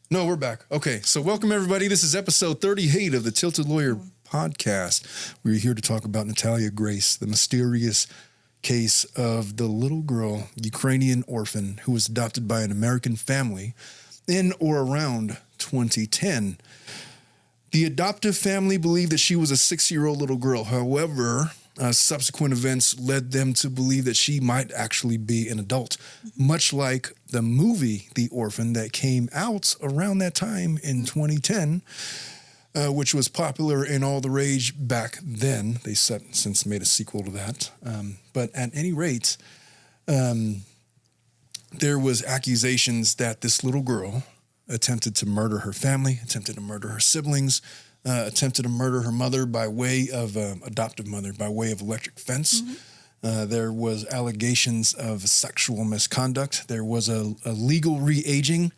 No, we're back. Okay, so welcome everybody. This is episode 38 of the Tilted Lawyer podcast. We're here to talk about Natalia Grace, the mysterious case of the little girl, Ukrainian orphan, who was adopted by an American family in or around 2010. The adoptive family believed that she was a 6-year-old little girl. However, subsequent events led them to believe that she might actually be an adult, much like the movie The Orphan that came out around that time in 2010, which was popular and all the rage back then. They since made a sequel to that. But at any rate, there was accusations that this little girl attempted to murder her family, attempted to murder her siblings, attempted to murder her mother by way of adoptive mother by way of electric fence. There was allegations of sexual misconduct. There was a legal re-aging.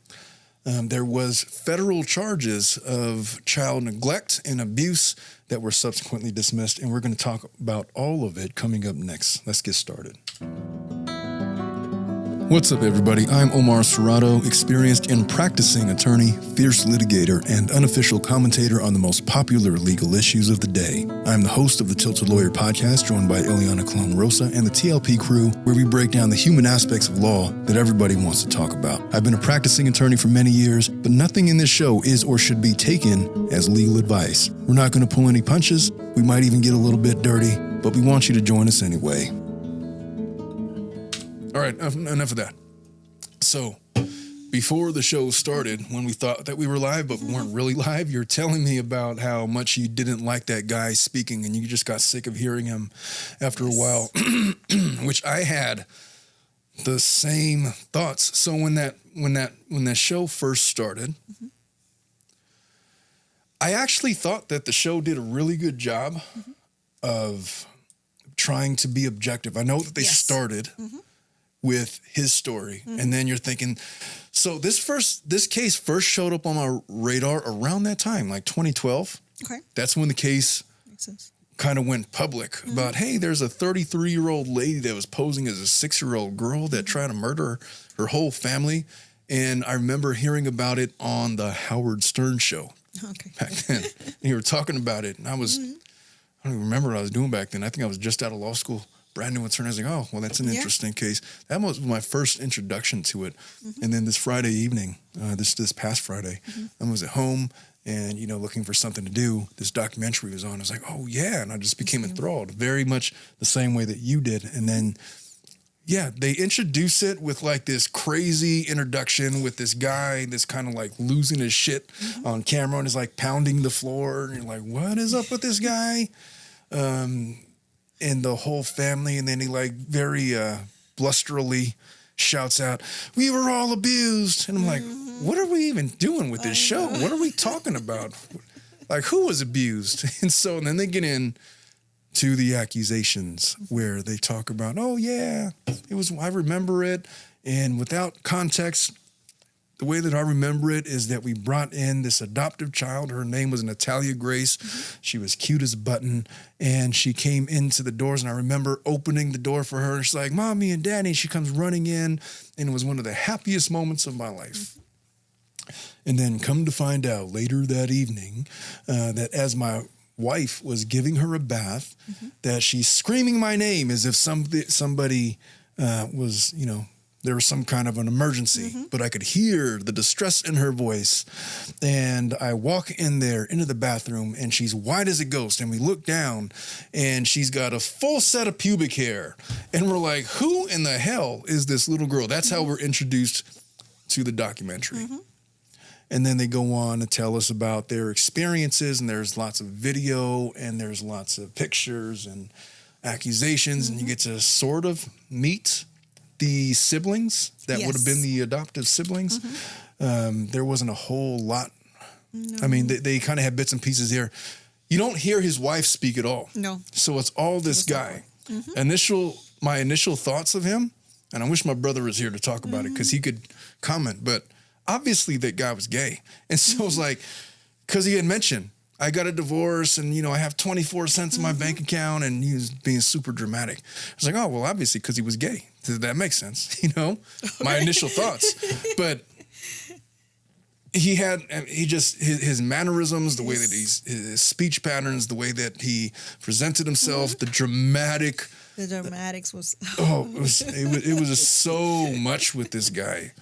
There was federal charges of child neglect and abuse that were subsequently dismissed, and we're going to talk about all of it coming up next. Let's get started. What's up, everybody? I'm Omar Serrato, experienced and practicing attorney, fierce litigator, and unofficial commentator on the most popular legal issues of the day. I'm the host of the Tilted Lawyer podcast, joined by Ileana Colon Rosa and the TLP crew, where we break down the human aspects of law that everybody wants to talk about. I've been a practicing attorney for many years, but nothing in this show is or should be taken as legal advice. We're not going to pull any punches. We might even get a little bit dirty, but we want you to join us anyway. All right, enough of that. So, before the show started, when we thought that we were live, but we weren't really live, you're telling me about how much you didn't like that guy speaking, and you just got sick of hearing him after a while, which I had the same thoughts. So when that show first started, I actually thought that the show did a really good job of trying to be objective. I know that they started with his story. And then you're thinking, so this case first showed up on my radar around that time, like 2012. Okay. That's when the case kind of went public about, hey, there's a 33-year-old lady that was posing as a 6-year-old girl that tried to murder her whole family. And I remember hearing about it on the Howard Stern show back then. And you were talking about it. And I don't even remember what I was doing back then. I think I was just out of law school. Brand new attorney. I was like, oh, well, that's an interesting case. That was my first introduction to it. And then this Friday evening, this past Friday, I was at home and, looking for something to do. This documentary was on. I was like, oh, yeah. And I just became enthralled very much the same way that you did. And then, they introduce it with like this crazy introduction with this guy that's kind of like losing his shit on camera and is like pounding the floor. And you're like, what is up with this guy? And the whole family, and then he like very blusterily shouts out, "We were all abused." And I'm like, what are we even doing with this show? What are we talking about? Like, who was abused? And then they get in to the accusations where they talk about, oh yeah, I remember it. And without context, the way that I remember it is that we brought in this adoptive child. Her name was Natalia Grace. She was cute as a button. And she came into the doors. And I remember opening the door for her. And she's like, Mommy and Daddy. She comes running in. And it was one of the happiest moments of my life. And then come to find out later that evening that as my wife was giving her a bath, that she's screaming my name as if somebody was, there was some kind of an emergency, but I could hear the distress in her voice. And I walk in there into the bathroom and she's white as a ghost. And we look down and she's got a full set of pubic hair. And we're like, who in the hell is this little girl? That's how we're introduced to the documentary. And then they go on to tell us about their experiences. And there's lots of video and there's lots of pictures and accusations. And you get to sort of meet the siblings that would have been the adoptive siblings. There wasn't a whole lot. No. I mean, they kind of had bits and pieces here. You don't hear his wife speak at all. No. So it's all this guy. My initial thoughts of him, and I wish my brother was here to talk about it because he could comment, but obviously that guy was gay. And so it's like, because he had mentioned, I got a divorce and, I have 24 cents in my bank account, and he was being super dramatic. I was like, oh, well, obviously because he was gay. That makes sense, my initial thoughts. But his mannerisms, the way that his speech patterns, the way that he presented himself, the dramatics was it was just so much with this guy.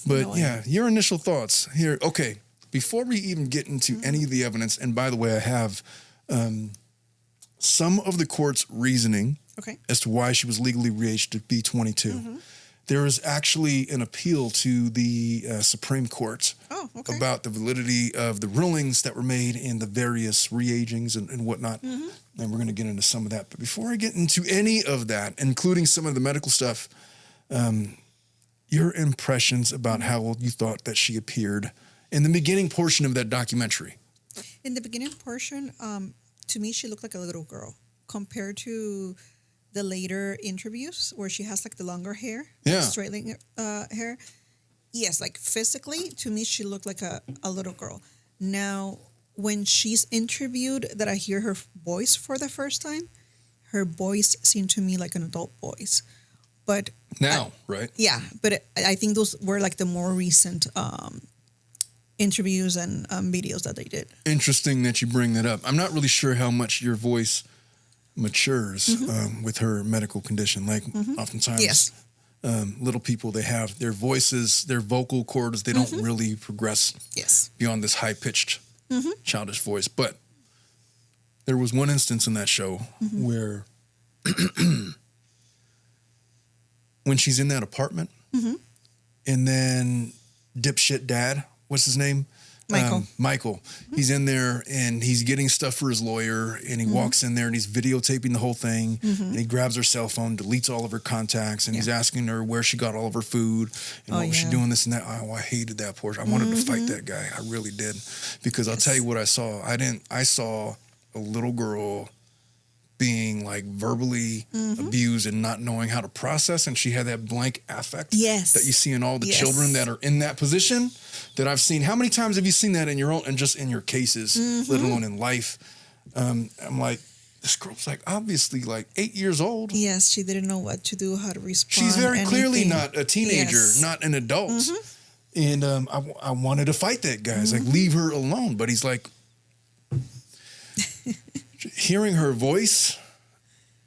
But annoying. Yeah, your initial thoughts here. Okay, before we even get into any of the evidence, and by the way, I have some of the court's reasoning as to why she was legally reaged to be 22. There is actually an appeal to the Supreme Court about the validity of the rulings that were made in the various re-agings and whatnot. And we're going to get into some of that. But before I get into any of that, including some of the medical stuff, your impressions about how you thought that she appeared in the beginning portion of that documentary. In the beginning portion, to me, she looked like a little girl compared to the later interviews where she has like the longer hair, straightening hair. Yes, like physically, to me, she looked like a little girl. Now, when she's interviewed, that I hear her voice for the first time, her voice seemed to me like an adult voice. But now, right? Yeah, but I think those were like the more recent interviews and videos that they did. Interesting that you bring that up. I'm not really sure how much your voice matures with her medical condition. Like oftentimes little people, they have their voices, their vocal cords, they don't really progress beyond this high-pitched childish voice. But there was one instance in that show where when she's in that apartment and then dipshit dad, what's his name? Michael. He's in there and he's getting stuff for his lawyer and he walks in there and he's videotaping the whole thing and he grabs her cell phone, deletes all of her contacts, and he's asking her where she got all of her food and what was she doing, this and that. Oh, I hated that portion. I wanted to fight that guy. I really did. Because I'll tell you what I saw. I saw a little girl being like verbally abused and not knowing how to process, and she had that blank affect that you see in all the children that are in that position that I've seen. How many times have you seen that in your own and just in your cases, let alone in life? I'm like, this girl's like obviously like 8 years old. Yes, she didn't know what to do, how to respond. She's very clearly not a teenager, not an adult. And I wanted to fight that guy. It's like, leave her alone. But he's like, hearing her voice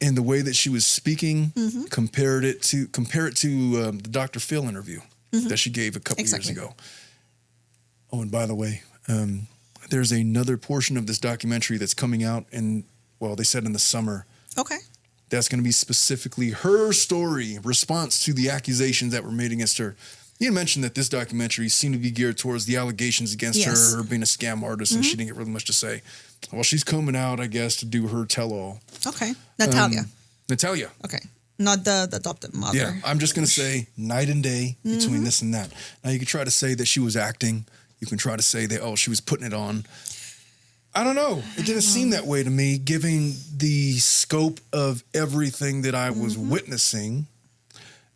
and the way that she was speaking, compare it to the Dr. Phil interview that she gave a couple years ago. Oh, and by the way, there's another portion of this documentary that's coming out they said in the summer. Okay. That's going to be specifically her story, response to the accusations that were made against her. You mentioned that this documentary seemed to be geared towards the allegations against her being a scam artist, and she didn't get really much to say. Well, she's coming out, I guess, to do her tell-all. Okay. Natalia. Okay. Not the adopted mother. Yeah, I'm just going to say night and day between this and that. Now, you can try to say that she was acting. You can try to say that, she was putting it on. I don't know. It didn't seem that way to me, given the scope of everything that I was witnessing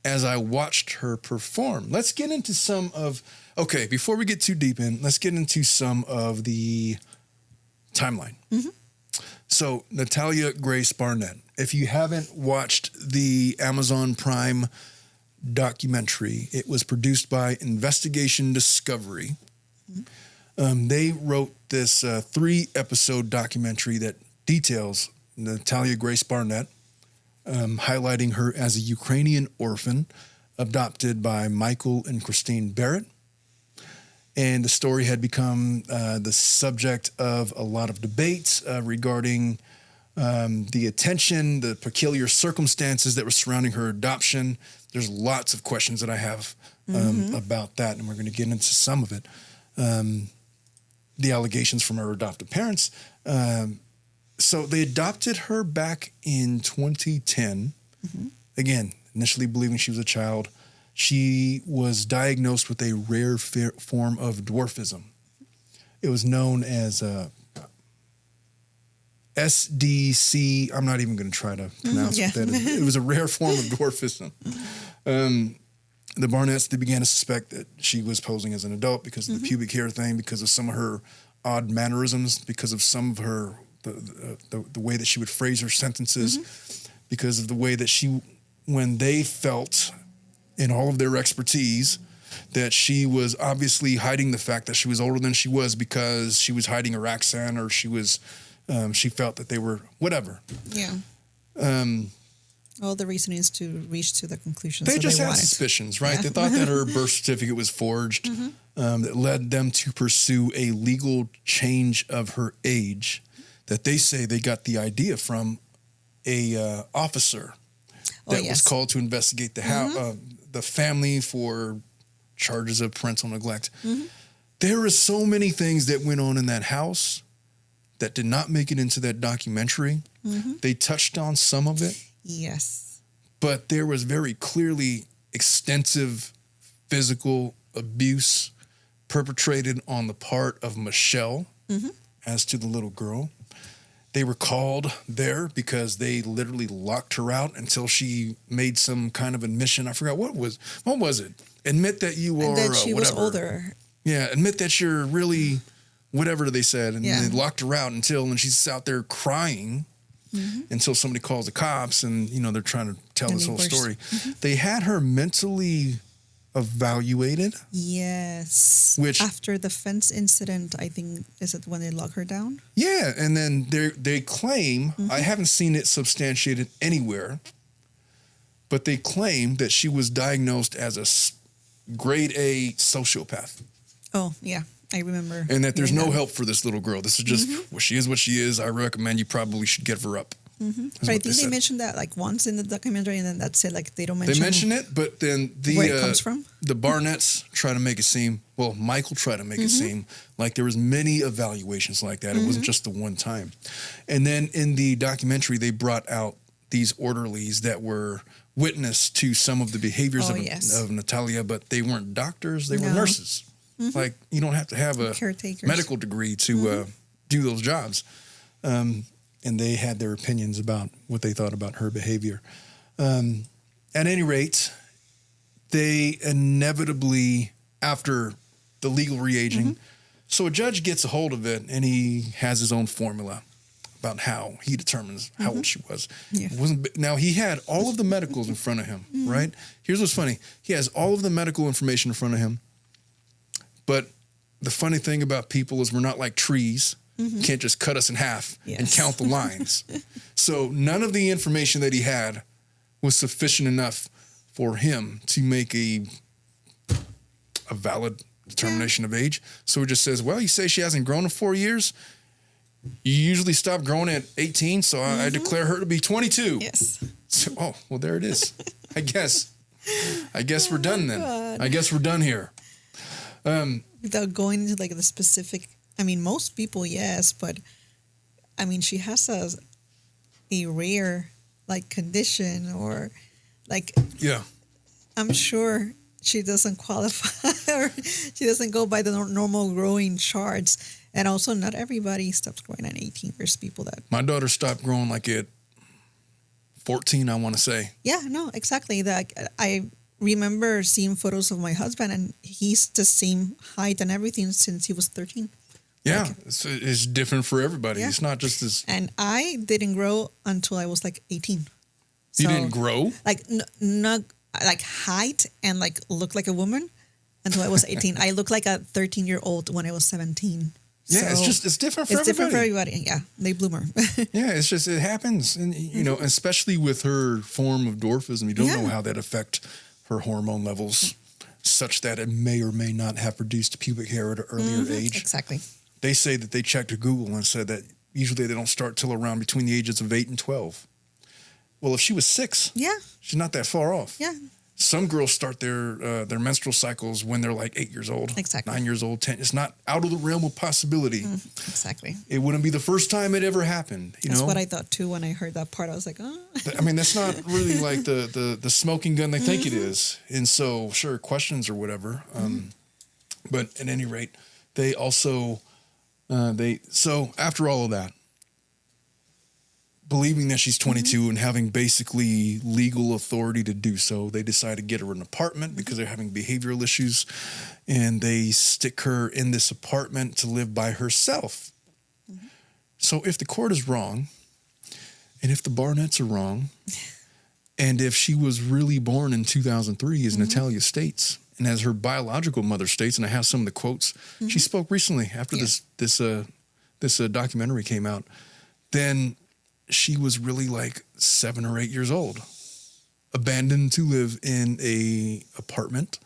as I watched her perform. Let's get into before we get too deep in, let's get into some of the timeline. So, Natalia Grace Barnett, if you haven't watched the Amazon Prime documentary, it was produced by Investigation Discovery. They wrote this 3-episode documentary that details Natalia Grace Barnett, highlighting her as a Ukrainian orphan adopted by Michael and Christine Barrett. And the story had become the subject of a lot of debates regarding the attention, the peculiar circumstances that were surrounding her adoption. There's lots of questions that I have about that, and we're going to get into some of it. The allegations from her adoptive parents. So they adopted her back in 2010. Again, initially believing she was a child. She was diagnosed with a rare form of dwarfism. It was known as SDC. I'm not even going to try to pronounce what that is. It was a rare form of dwarfism. The Barnetts, they began to suspect that she was posing as an adult because of the pubic hair thing, because of some of her odd mannerisms, because of some of her the way that she would phrase her sentences, because of the way that when they felt in all of their expertise that she was obviously hiding the fact that she was older than she was because she was hiding her accent, or she felt that they were whatever. Yeah. All the reason is to reach to the conclusions they that just they had wanted. suspicions, right? Yeah. They thought that her birth certificate was forged. That led them to pursue a legal change of her age that they say they got the idea from a officer that was called to investigate the family for charges of parental neglect. There are so many things that went on in that house that did not make it into that documentary. They touched on some of it. Yes. But there was very clearly extensive physical abuse perpetrated on the part of Michelle as to the little girl. They were called there because they literally locked her out until she made some kind of admission. I forgot what was it? Admit that you are that she was whatever. older. Yeah, admit that you're really whatever they said. And they locked her out and she's out there crying until somebody calls the cops and, they're trying to tell this whole story. They had her mentally evaluated. Yes. Which after the fence incident, I think, is it when they lock her down? Yeah, and then they claim, I haven't seen it substantiated anywhere, but they claim that she was diagnosed as a grade A sociopath. Oh, yeah. I remember. And that there's no help for this little girl. This is just, well, she is what she is. I recommend you probably should give her up. But I think they mentioned that like once in the documentary, and then that's it. Like they don't mention. They mention it, but then where it comes from. The Barnetts try to make it seem. Well, Michael tried to make it seem like there was many evaluations like that. It wasn't just the one time. And then in the documentary, they brought out these orderlies that were witness to some of the behaviors of Natalia, but they weren't doctors. They were nurses. Like you don't have to have a medical degree to do those jobs. And they had their opinions about what they thought about her behavior. At any rate, they inevitably, after the legal re-aging, so a judge gets a hold of it and he has his own formula about how he determines how old she was. Yeah. Now, he had all of the medicals in front of him, right? Here's what's funny. He has all of the medical information in front of him. But the funny thing about people is we're not like trees. You can't just cut us in half and count the lines. So none of the information that he had was sufficient enough for him to make a valid determination of age. So he just says, well, you say she hasn't grown in 4 years. You usually stop growing at 18, so I declare her to be 22. Yes. So, well, there it is. I guess we're done then. God. I guess we're done here. Without going into like the specific, I mean, most people, yes, but I mean, she has a rare like condition or like, I'm sure she doesn't qualify or she doesn't go by the normal growing charts. And also not everybody stops growing at 18. There's people that. My daughter stopped growing like at 14, I want to say. Yeah, no, exactly. I remember seeing photos of my husband and he's the same height and everything since he was 13. Yeah, like, it's different for everybody. Yeah. It's not just this. And I didn't grow until I was like 18. So, you didn't grow? Like, not like height and like look like a woman until I was 18. I looked like a 13-year-old when I was 17. Yeah, so it's different for everybody. It's different for everybody. Yeah, they bloomer. Yeah, it happens. And, you know, especially with her form of dwarfism, you don't know how that affects her hormone levels such that it may or may not have produced pubic hair at an earlier age. Exactly. They say that they checked Google and said that usually they don't start till around between the ages of 8 and 12. Well, if she was 6, she's not that far off. Yeah. Some girls start their menstrual cycles when they're like 8 years old, 9 years old, 10. It's not out of the realm of possibility. Exactly. It wouldn't be the first time it ever happened. That's what I thought too when I heard that part. I was like, oh. I mean, that's not really like the smoking gun they think it is. And so, sure, questions or whatever. But at any rate, they also, so after all of that, believing that she's 22 and having basically legal authority to do so, they decide to get her an apartment because they're having behavioral issues, and they stick her in this apartment to live by herself. So if the court is wrong, and if the Barnetts are wrong, and if she was really born in 2003 as Natalia states, and as her biological mother states, and I have some of the quotes, she spoke recently after this documentary came out, then she was really like 7 or 8 years old, abandoned to live in a apartment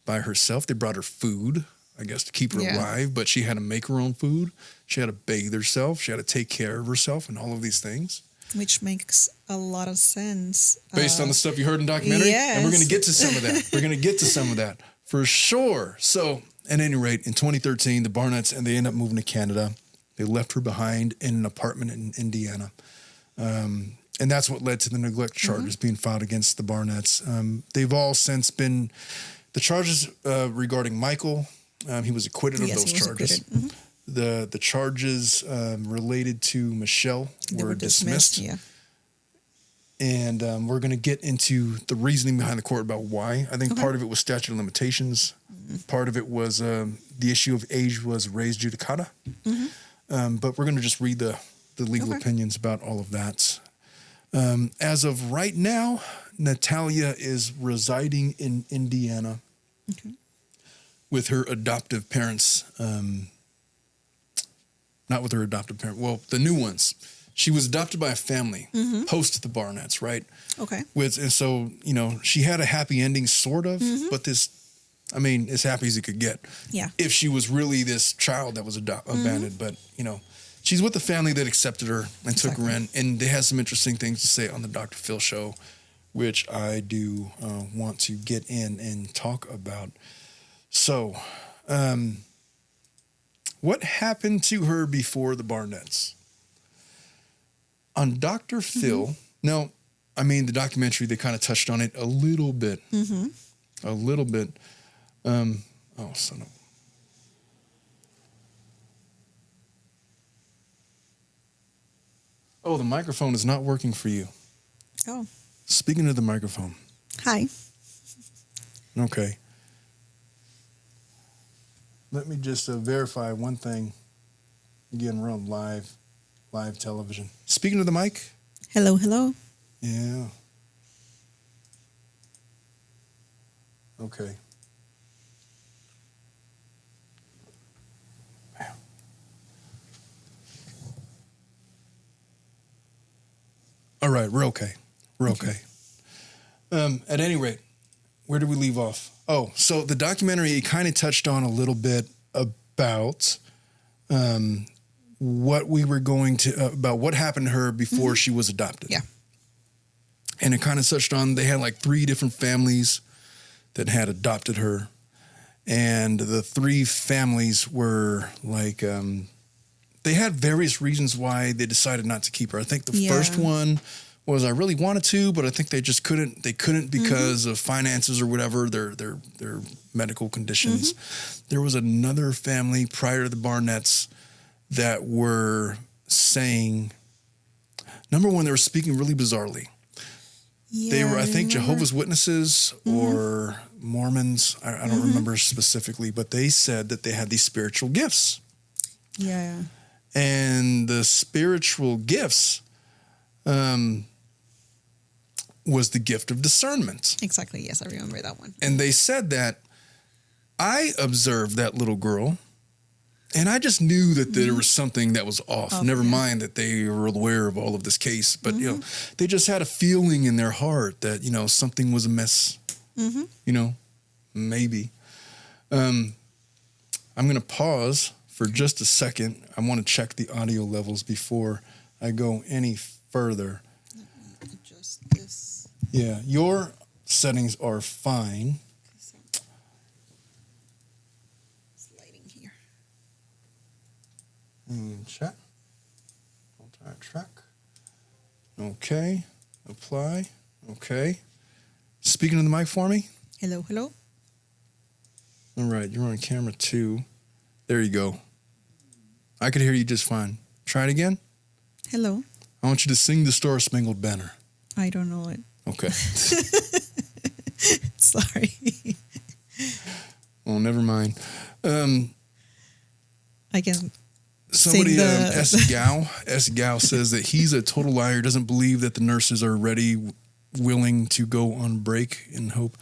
by herself. They brought her food, I guess, to keep her alive, but she had to make her own food. She had to bathe herself. She had to take care of herself and all of these things. Which makes a lot of sense. Based on the stuff you heard in the documentary? Yes. And we're going to get to some of that. We're going to get to some of that for sure. So, at any rate, in 2013, the Barnetts, and they end up moving to Canada. They left her behind in an apartment in Indiana. And that's what led to the neglect charges being filed against the Barnetts. They've all since been, the charges regarding Michael, he was acquitted of those charges. The charges related to Michelle were dismissed. Yeah. And we're going to get into the reasoning behind the court about why. I think part of it was statute of limitations. Part of it was the issue of age was res judicata. But we're going to just read the legal opinions about all of that. As of right now, Natalia is residing in Indiana with her adoptive parents. Not with her adoptive parent. Well, the new ones. She was adopted by a family post the Barnetts, right? Okay. And so, you know, she had a happy ending, sort of, but as happy as it could get. Yeah. If she was really this child that was abandoned. But, you know, she's with the family that accepted her and took her in. And they had some interesting things to say on the Dr. Phil show, which I do want to get in and talk about. So, what happened to her before the Barnetts? On Dr. Phil, no, I mean, the documentary, they kind of touched on it a little bit. A little bit. Oh, son of... Oh, the microphone is not working for you. Oh. Speaking to the microphone. Hi. Okay. Let me just verify one thing. Again, we're on live television. Speaking to the mic. Hello, hello. Yeah. Okay. All right, we're okay. We're okay. At any rate, where did we leave off? Oh, so the documentary kind of touched on a little bit about what we were going to, about what happened to her before she was adopted. Yeah. And it kind of touched on, they had like 3 different families that had adopted her. And the 3 families were like, they had various reasons why they decided not to keep her. I think the first one was I really wanted to, but I think they just couldn't. They couldn't because of finances or whatever, their medical conditions. There was another family prior to the Barnetts that were saying, number one, they were speaking really bizarrely. Yeah, they were, I think, Jehovah's Witnesses or Mormons. I don't remember specifically, but they said that they had these spiritual gifts. Yeah. And the spiritual gifts was the gift of discernment. Exactly. Yes, I remember that one. And they said that I observed that little girl, and I just knew that there was something that was off. Never mind that they were aware of all of this case, but you know, they just had a feeling in their heart that, you know, something was amiss. You know, maybe. I'm going to pause for just a second. I want to check the audio levels before I go any further. Let me adjust this. Yeah, your settings are fine. Check. Multi-track. Okay. Apply. Okay. Speaking to the mic for me. Hello, hello. All right. You're on camera 2. There you go. I could hear you just fine. Try it again. Hello. I want you to sing the Star Spangled Banner. I don't know it. Okay. Sorry. Oh, never mind. I can... Somebody, S. Gao says that he's a total liar, doesn't believe that the nurses are ready, willing to go on break in hope.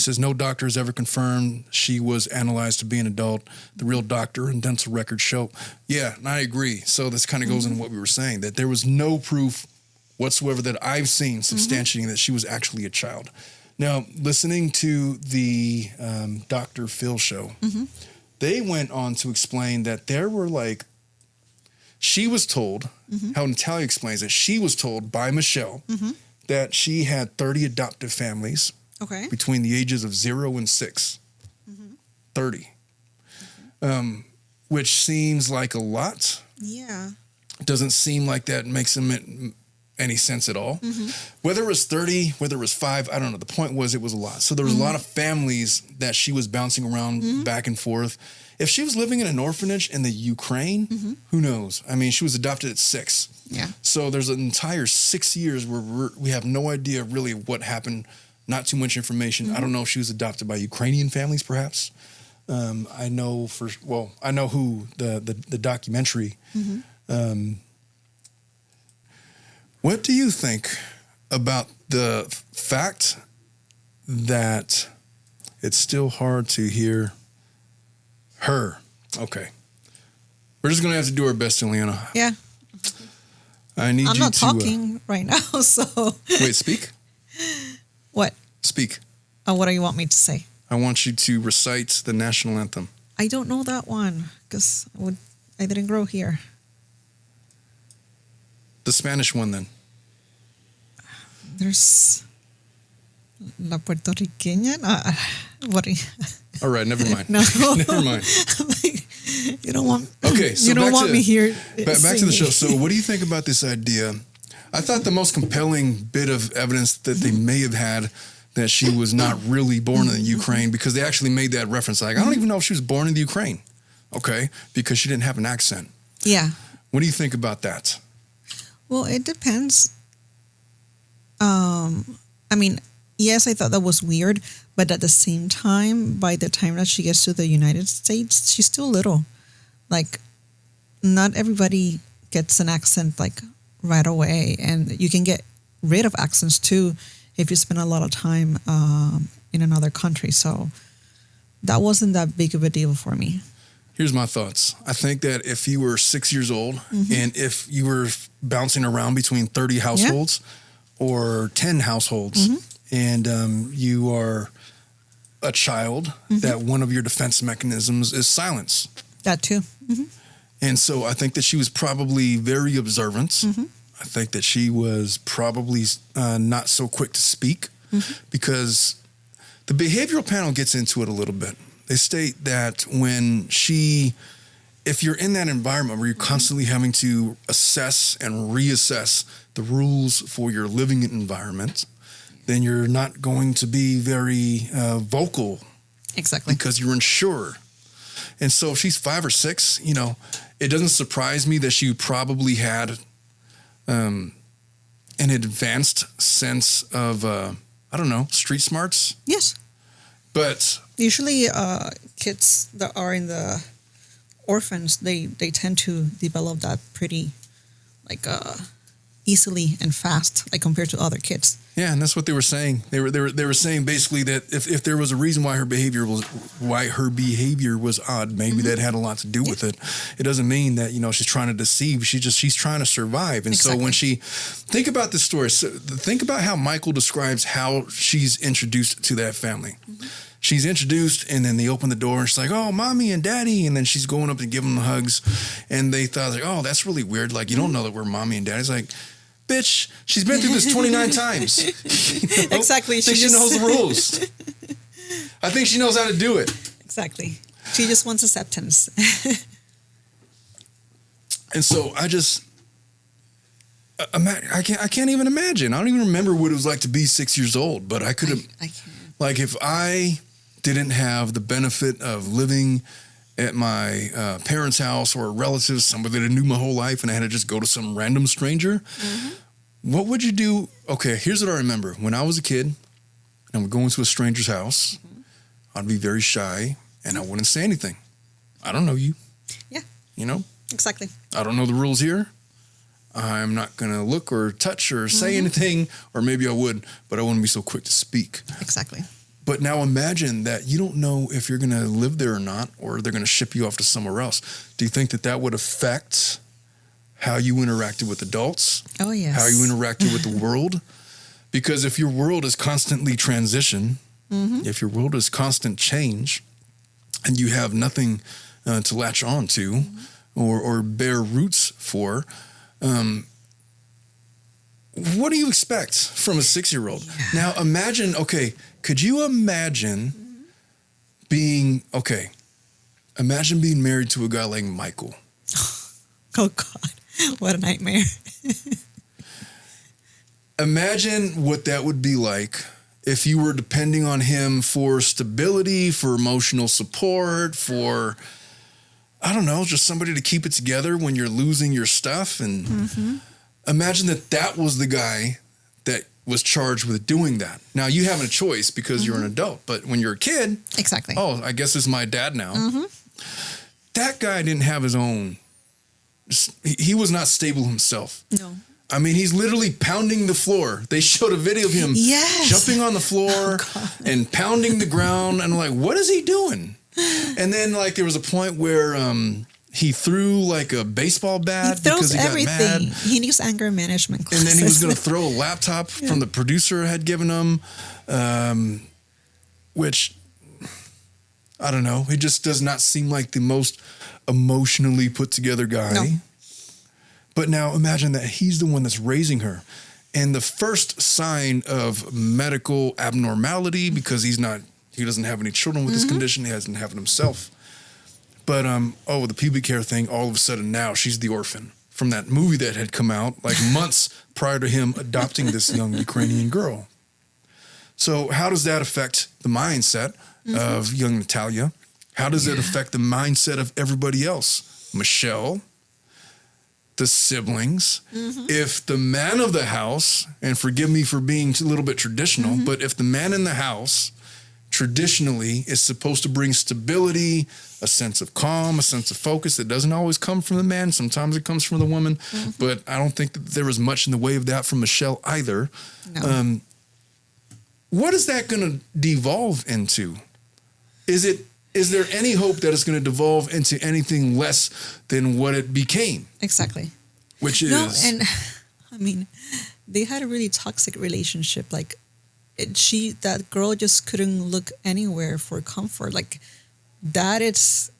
It says no doctor has ever confirmed she was analyzed to be an adult. The real doctor and dental records show. Yeah, and I agree. So this kind of goes into what we were saying, that there was no proof whatsoever that I've seen substantiating that she was actually a child. Now, listening to the Dr. Phil show, they went on to explain that there were like, she was told, how Natalia explains it, she was told by Michelle that she had 30 adoptive families between the ages of 0 and 6. 30. Which seems like a lot. Yeah. Doesn't seem like that makes any sense at all. Whether it was 30, whether it was 5, I don't know. The point was it was a lot. So there was a lot of families that she was bouncing around back and forth. If she was living in an orphanage in the Ukraine, who knows? I mean, she was adopted at 6. Yeah. So there's an entire 6 years where we have no idea really what happened. Not too much information. I don't know if she was adopted by Ukrainian families, perhaps. I know who the documentary. What do you think about the fact that it's still hard to hear her? Okay. We're just going to have to do our best, Ileana. Yeah. I'm not talking right now, so. Wait, speak? What? Speak. What do you want me to say? I want you to recite the national anthem. I don't know that one because I didn't grow here. The Spanish one, then. There's La Puertorriqueña. All right, never mind. No, never mind. You don't want. Okay, so you don't want me here. Back to the show. So, what do you think about this idea? I thought the most compelling bit of evidence that they may have had that she was not really born in the Ukraine, because they actually made that reference. Like, I don't even know if she was born in the Ukraine. Okay, because she didn't have an accent. Yeah. What do you think about that? Well, it depends. I mean, yes, I thought that was weird, but at the same time, by the time that she gets to the United States, she's still little. Like, not everybody gets an accent like right away, and you can get rid of accents too if you spend a lot of time in another country. So that wasn't that big of a deal for me. Here's my thoughts. I think that if you were 6 years old and if you were bouncing around between 30 households or 10 households and you are a child, that one of your defense mechanisms is silence. That too. And so I think that she was probably very observant. I think that she was probably not so quick to speak because the behavioral panel gets into it a little bit. They state that if you're in that environment where you're constantly having to assess and reassess the rules for your living environment, then you're not going to be very vocal. Exactly. Because you're unsure. And so if she's 5 or 6, it doesn't surprise me that she probably had an advanced sense of, street smarts. Yes. But usually kids that are in the orphans, they tend to develop that pretty easily and fast, like compared to other kids. Yeah, and that's what they were saying. They were saying basically that if there was a reason why her behavior was odd, maybe that had a lot to do with it. It doesn't mean that she's trying to deceive. She's trying to survive. And so when think about this story. So think about how Michael describes how she's introduced to that family. She's introduced, and then they open the door, and she's like, "Oh, mommy and daddy," and then she's going up to give them the hugs, and they thought like, "Oh, that's really weird. Like, you don't know that we're mommy and daddy." It's like, bitch, she's been through this 29 times. Exactly. I think she knows the rules. I think she knows how to do it. Exactly. She just wants acceptance. And so I can't even imagine. I don't even remember what it was like to be 6 years old, but I could have. I can't. Like, if I didn't have the benefit of living at my parents' house or a relative, somebody that I knew my whole life, and I had to just go to some random stranger, what would you do? Okay, here's what I remember. When I was a kid and we're going to a stranger's house, I'd be very shy and I wouldn't say anything. I don't know you. Yeah. Exactly. I don't know the rules here. I'm not going to look or touch or say anything, or maybe I would, but I wouldn't be so quick to speak. Exactly. But now imagine that you don't know if you're going to live there or not, or they're going to ship you off to somewhere else. Do you think that that would affect how you interacted with adults? Oh, yes. How you interacted with the world? Because if your world is constantly transition, if your world is constant change, and you have nothing to latch on to or bear roots for, what do you expect from a 6-year-old? Yeah. Now imagine, okay, could you imagine imagine being married to a guy like Michael? Oh God, what a nightmare. Imagine what that would be like if you were depending on him for stability, for emotional support, for, I don't know, just somebody to keep it together when you're losing your stuff. And imagine that was the guy that was charged with doing that. Now, you have a choice because you're an adult, but when you're a kid, exactly. Oh, I guess it's my dad now. That guy didn't have his own. He was not stable himself. No. I mean, he's literally pounding the floor. They showed a video of him jumping on the floor and pounding the ground. And I'm like, what is he doing? And then like there was a point where he threw like a baseball bat because he got mad. He needs anger management classes. And then he was going to throw a laptop from the producer had given him, which I don't know. He just does not seem like the most emotionally put together guy. No. But now imagine that he's the one that's raising her. And the first sign of medical abnormality, because he doesn't have any children with this condition, he hasn't had it himself. But, the pubic hair thing, all of a sudden now she's the orphan from that movie that had come out like months prior to him adopting this young Ukrainian girl. So how does that affect the mindset of young Natalia? How does it affect the mindset of everybody else? Michelle, the siblings. If the man of the house, and forgive me for being a little bit traditional, but if the man in the house traditionally is supposed to bring stability, a sense of calm, a sense of focus that doesn't always come from the man. Sometimes it comes from the woman, but I don't think that there was much in the way of that from Michelle either. No. What is that going to devolve into? Is there any hope that it's going to devolve into anything less than what it became? Exactly. Which is... No, and I mean, they had a really toxic relationship. Like, that girl just couldn't look anywhere for comfort. Like,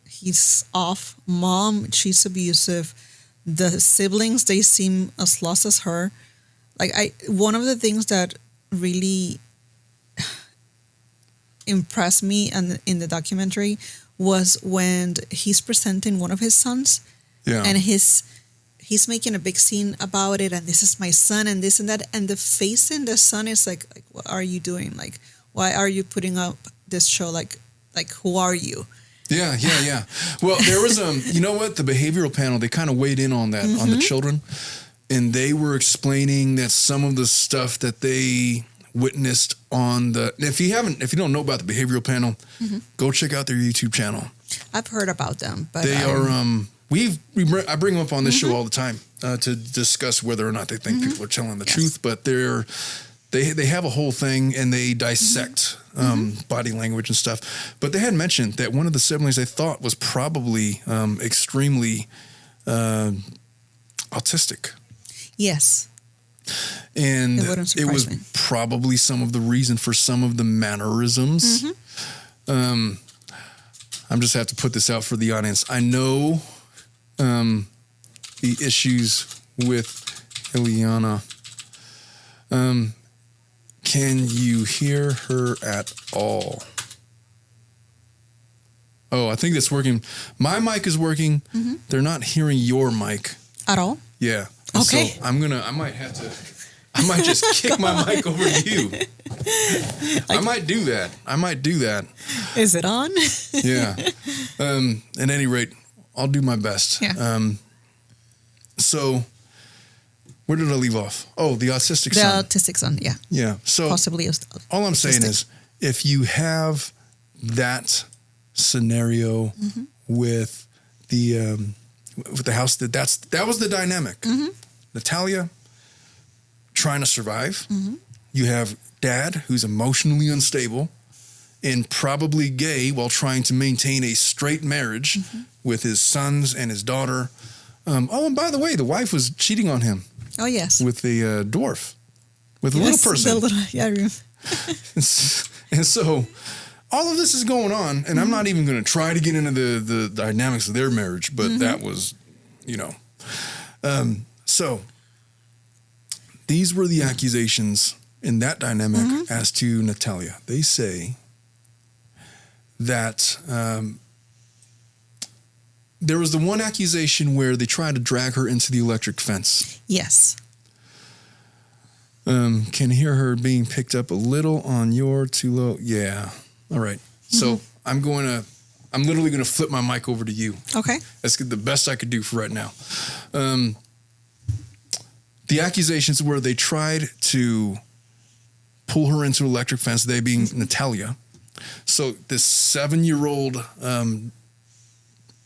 he's off. Mom, she's abusive. The siblings, they seem as lost as her. Like, one of the things that really impressed me in the documentary was when he's presenting one of his sons, and he's making a big scene about it, and this is my son and this and that, and the face in the son is like what are you doing? Like, why are you putting up this show? Like who are you? Yeah. Well, there was you know what, the behavioral panel, they kind of weighed in on that on the children, and they were explaining that some of the stuff that they witnessed on if you don't know about the behavioral panel, go check out their YouTube channel. I've heard about them, but they are I bring them up on this show all the time to discuss whether or not they think people are telling the truth, but they have a whole thing and they dissect body language and stuff. But they had mentioned that one of the siblings they thought was probably extremely autistic. Yes. And it was probably some of the reason for some of the mannerisms. I'm just have to put this out for the audience. I know the issues with Ileana. Can you hear her at all? Oh, I think that's working. My mic is working. They're not hearing your mic. At all? Yeah. Okay. So I might just kick my mic over to you. I might do that. Is it on? Yeah. At any rate, I'll do my best. Yeah. So where did I leave off? Oh, the autistic son. The autistic son, yeah. Yeah. So possibly all I'm saying is if you have that scenario with the house, that was the dynamic. Natalia trying to survive. You have dad who's emotionally unstable. and probably gay while trying to maintain a straight marriage with his sons and his daughter. And by the way, the wife was cheating on him. Oh, yes. With the dwarf, with a little person. And so all of this is going on, and I'm not even going to try to get into the dynamics of their marriage, but that was, so these were the accusations in that dynamic as to Natalia. They say that there was the one accusation where they tried to drag her into the electric fence. Yes. Can hear her being picked up a little on your too low. Yeah. All right. So I'm literally going to flip my mic over to you. Okay. That's the best I could do for right now. The accusations were they tried to pull her into electric fence, they being Natalia. So this 7-year-old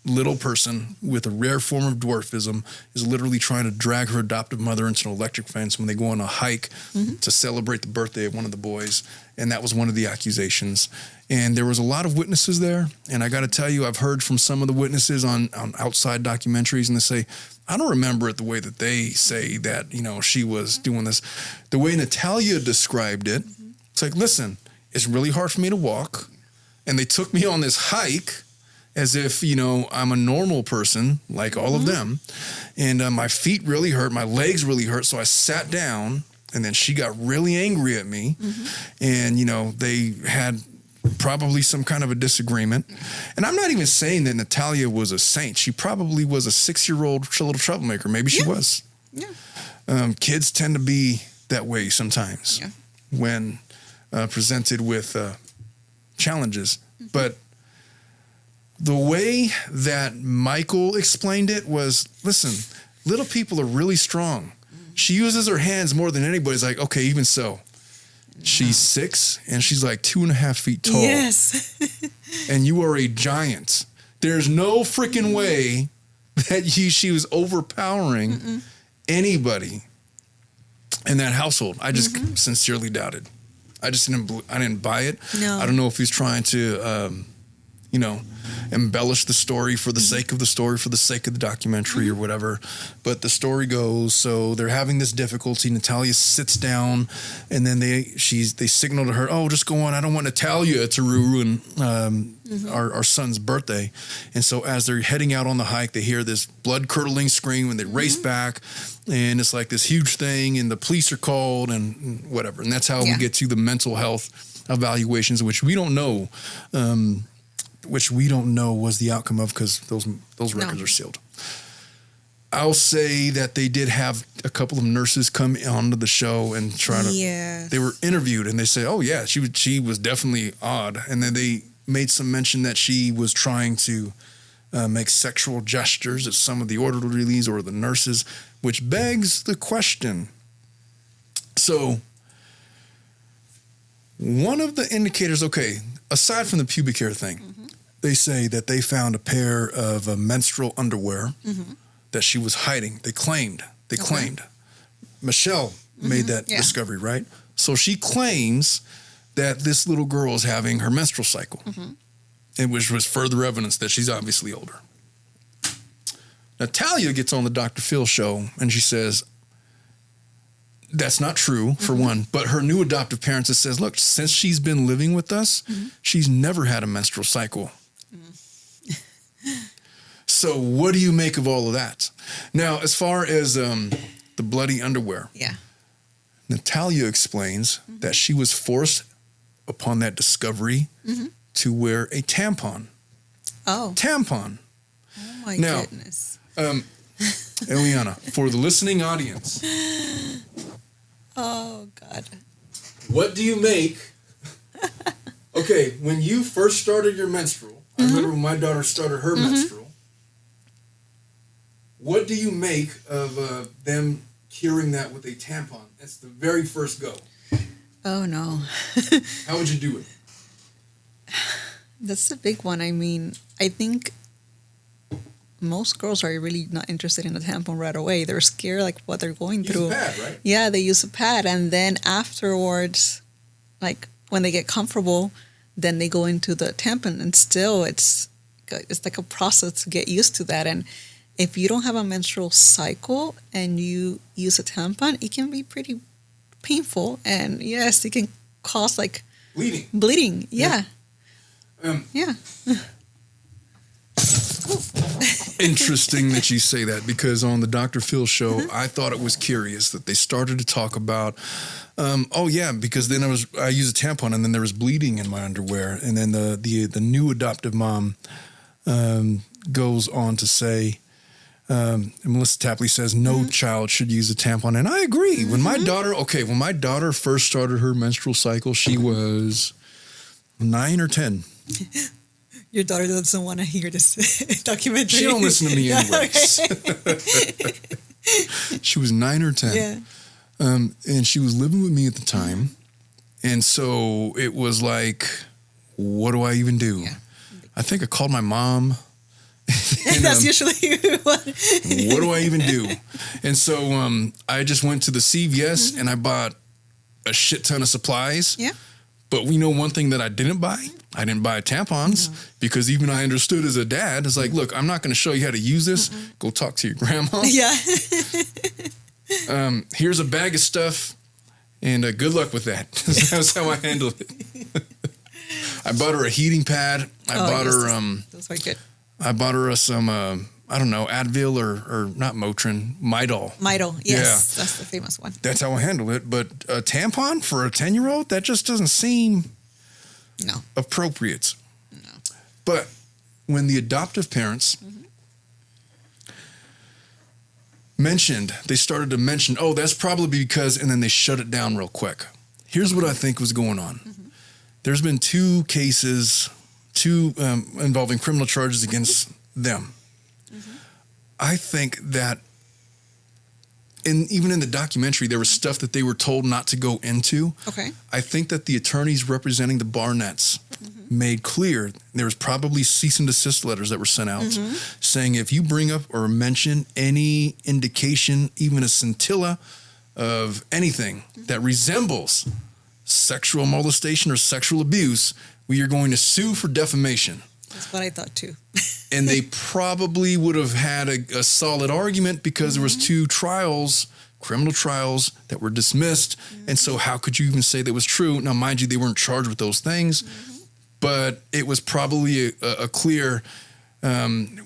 little person with a rare form of dwarfism is literally trying to drag her adoptive mother into an electric fence when they go on a hike to celebrate the birthday of one of the boys. And that was one of the accusations. And there was a lot of witnesses there. And I got to tell you, I've heard from some of the witnesses on outside documentaries, and they say, I don't remember it the way that they say that, she was doing this. The way Natalia described it, it's like, listen, it's really hard for me to walk. And they took me on this hike as if, I'm a normal person like all of them. And my feet really hurt. My legs really hurt. So I sat down, and then she got really angry at me. And, they had probably some kind of a disagreement. And I'm not even saying that Natalia was a saint. She probably was a 6-year-old little troublemaker. Maybe she was. Yeah. Kids tend to be that way sometimes when presented with challenges. But the way that Michael explained it was, listen, little people are really strong. She uses her hands more than anybody. It's like, okay, even so. She's 6 and she's like 2.5 feet tall. Yes. And you are a giant. There's no freaking way that she was overpowering anybody in that household. I just sincerely doubted. I didn't buy it. No. I don't know if he's trying to, embellish the story for the sake of the story, for the sake of the documentary or whatever. But the story goes, so they're having this difficulty. Natalia sits down, and then they signal to her, oh, just go on. I don't want Natalia to ruin our son's birthday. And so as they're heading out on the hike, they hear this blood-curdling scream, and they race back. And it's like this huge thing, and the police are called and whatever. And that's how we get to the mental health evaluations, which we don't know was the outcome of, because those records are sealed. I'll say that they did have a couple of nurses come onto the show and try to. Yeah. They were interviewed, and they say, "Oh yeah, she was definitely odd," and then they made some mention that she was trying to make sexual gestures at some of the orderlies or the nurses, which begs the question. So, one of the indicators, okay, aside from the pubic hair thing, they say that they found a pair of menstrual underwear that she was hiding. They claimed. Michelle made that discovery, right? So she claims that this little girl is having her menstrual cycle, and which was further evidence that she's obviously older. Natalia gets on the Dr. Phil show, and she says, that's not true, for one, but her new adoptive parents says, look, since she's been living with us, she's never had a menstrual cycle. So what do you make of all of that? Now, as far as the bloody underwear, Natalia explains that she was forced upon that discovery to wear a tampon. Oh. Tampon. Oh, my goodness. Eliana, for the listening audience. Oh, God. What do you make? Okay, when you first started your menstrual, I remember when my daughter started her menstrual. What do you make of them curing that with a tampon? That's the very first go. Oh, no. How would you do it? That's a big one. I mean, I think most girls are really not interested in a tampon right away. They're scared, like, what they're going through. Use a pad, right? Yeah, they use a pad. And then afterwards, like, when they get comfortable, then they go into the tampon, and still it's like a process to get used to that. And if you don't have a menstrual cycle and you use a tampon, it can be pretty painful, and yes, it can cause like bleeding. Yeah. Interesting that you say that, because on the Dr. Phil show, I thought it was curious that they started to talk about, because then I used a tampon and then there was bleeding in my underwear, and then the new adoptive mom goes on to say, Melissa Tapley says no child should use a tampon, and I agree. When my daughter first started her menstrual cycle, she was 9 or 10. Your daughter doesn't want to hear this documentary. She don't listen to me anyways. She was 9 or 10. Yeah. And she was living with me at the time. And so it was like, what do I even do? Yeah. I think I called my mom. And, that's usually what do I even do? And so I just went to the CVS and I bought a shit ton of supplies. Yeah. But we know one thing that I didn't buy. I didn't buy tampons because even I understood as a dad, it's like, look, I'm not going to show you how to use this. Go talk to your grandma. Yeah. Here's a bag of stuff, and good luck with that. That's how I handled it. I bought her a heating pad. I bought her those are good. I bought her some I don't know, Advil or not Motrin, Midol. Midol, yes, that's the famous one. That's how I handle it. But a tampon for a 10-year-old, that just doesn't seem appropriate. No. But when the adoptive parents they started to mention, oh, that's probably because, and then they shut it down real quick. Here's what I think was going on. There's been 2 cases, involving criminal charges against them. I think that even in the documentary, there was stuff that they were told not to go into. Okay. I think that the attorneys representing the Barnetts made clear there was probably cease and desist letters that were sent out saying if you bring up or mention any indication, even a scintilla of anything that resembles sexual molestation or sexual abuse, we are going to sue for defamation. That's what I thought too. And they probably would have had a solid argument because there was 2 criminal trials that were dismissed. And so how could you even say that was true? Now, mind you, they weren't charged with those things, but it was probably a clear,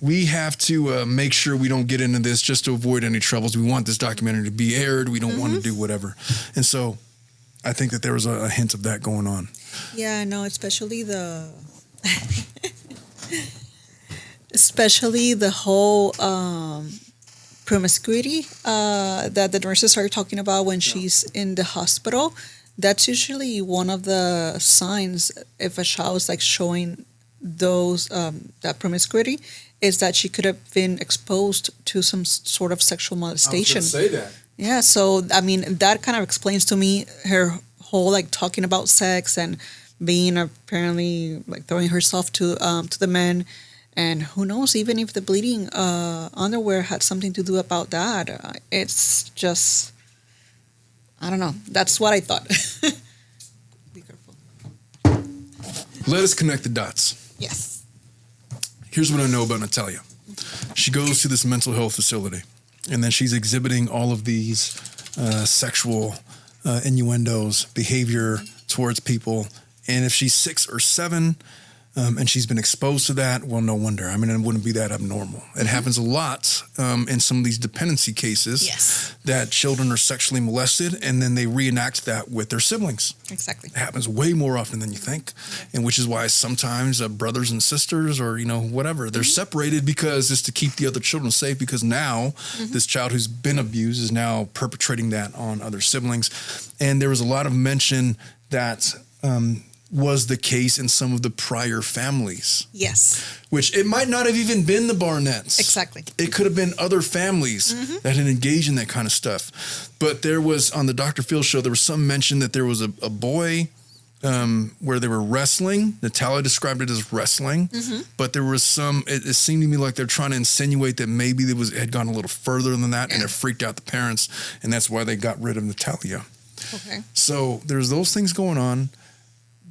we have to make sure we don't get into this just to avoid any troubles. We want this documentary to be aired. We don't want to do whatever. And so I think that there was a hint of that going on. Yeah, no, especially the whole promiscuity that the nurses are talking about when she's in the hospital. That's usually one of the signs if a child is like showing those that promiscuity is that she could have been exposed to some sort of sexual molestation. I was going to say that. Yeah, so I mean that kind of explains to me her whole like talking about sex and being apparently like throwing herself to the men. And who knows, even if the bleeding underwear had something to do about that. It's just, I don't know. That's what I thought. Be careful. Let us connect the dots. Yes. Here's what I know about Natalia. She goes to this mental health facility, and then she's exhibiting all of these sexual innuendos, behavior towards people. And if she's 6 or 7, and she's been exposed to that, well, no wonder. I mean, it wouldn't be that abnormal. It happens a lot in some of these dependency cases that children are sexually molested, and then they reenact that with their siblings. Exactly. It happens way more often than you think, and which is why sometimes brothers and sisters or, whatever, they're separated because it's to keep the other children safe, because now this child who's been abused is now perpetrating that on other siblings. And there was a lot of mention that was the case in some of the prior families. Yes. Which it might not have even been the Barnetts. Exactly. It could have been other families that had engaged in that kind of stuff. But there was, on the Dr. Phil show, there was some mention that there was a boy where they were wrestling. Natalia described it as wrestling. But there was some, it seemed to me like they're trying to insinuate that maybe it had gone a little further than that, and it freaked out the parents, and that's why they got rid of Natalia. Okay. So there's those things going on.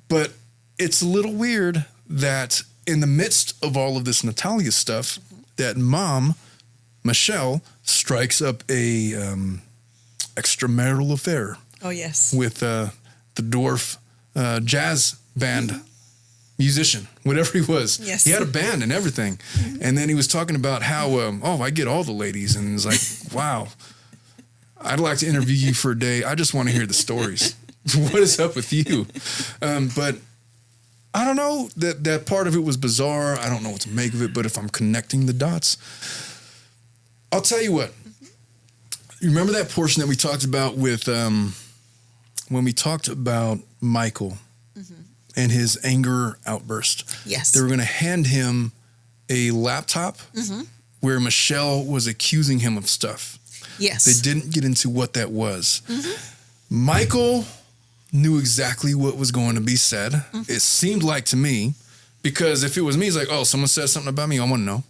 But it's a little weird that in the midst of all of this Natalia stuff, that mom, Michelle, strikes up a extramarital affair. Oh, yes. With the dwarf jazz band musician, whatever he was. Yes. He had a band and everything. And then he was talking about how, I get all the ladies. And it's like, wow, I'd like to interview you for a day. I just want to hear the stories. What is up with you? But I don't know, that part of it was bizarre. I don't know what to make of it. But if I'm connecting the dots, I'll tell you what. You remember that portion that we talked about with when we talked about Michael and his anger outburst? Yes. They were going to hand him a laptop where Michelle was accusing him of stuff. Yes. They didn't get into what that was. Michael knew exactly what was going to be said. It seemed like to me, because if it was me, he's like, oh, someone said something about me, I want to know.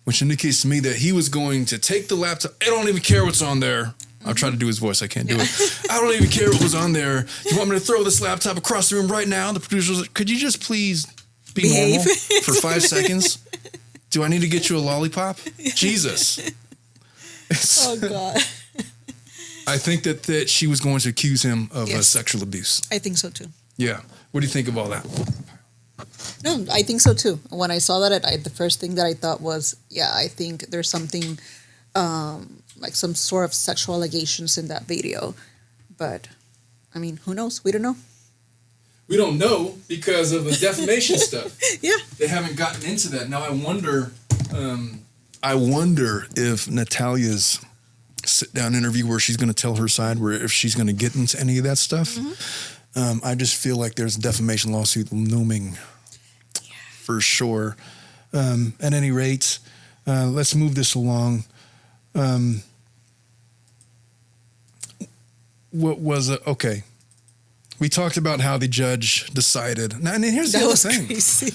Which indicates to me that he was going to take the laptop. I don't even care what's on there. I'll try to do his voice. I can't do it. I don't even care what was on there. You want me to throw this laptop across the room right now? The producer's like, could you just please be normal for 5 seconds? Do I need to get you a lollipop? Jesus. Oh, God. I think that she was going to accuse him of sexual abuse. I think so, too. Yeah. What do you think of all that? No, I think so too. When I saw that, the first thing that I thought was, I think there's something like some sort of sexual allegations in that video. But, I mean, who knows? We don't know. We don't know because of the defamation stuff. Yeah. They haven't gotten into that. Now, I wonder if Natalia's sit-down interview where she's going to tell her side, where if she's going to get into any of that stuff. I just feel like there's a defamation lawsuit looming for sure. At any rate, let's move this along. What was it? Okay. We talked about how the judge decided. Now, and here's the other thing. Crazy.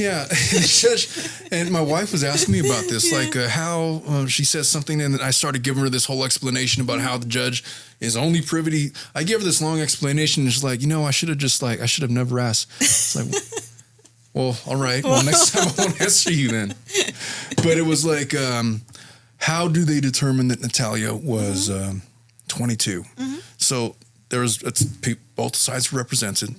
Yeah, the judge, and my wife was asking me about this, like how she says something, and I started giving her this whole explanation about how the judge is only privy to. I gave her this long explanation, and she's like, I should have never asked. It's like, well, all right. Well, next time I won't answer you then. But it was like, how do they determine that Natalia was 22? So both sides were represented.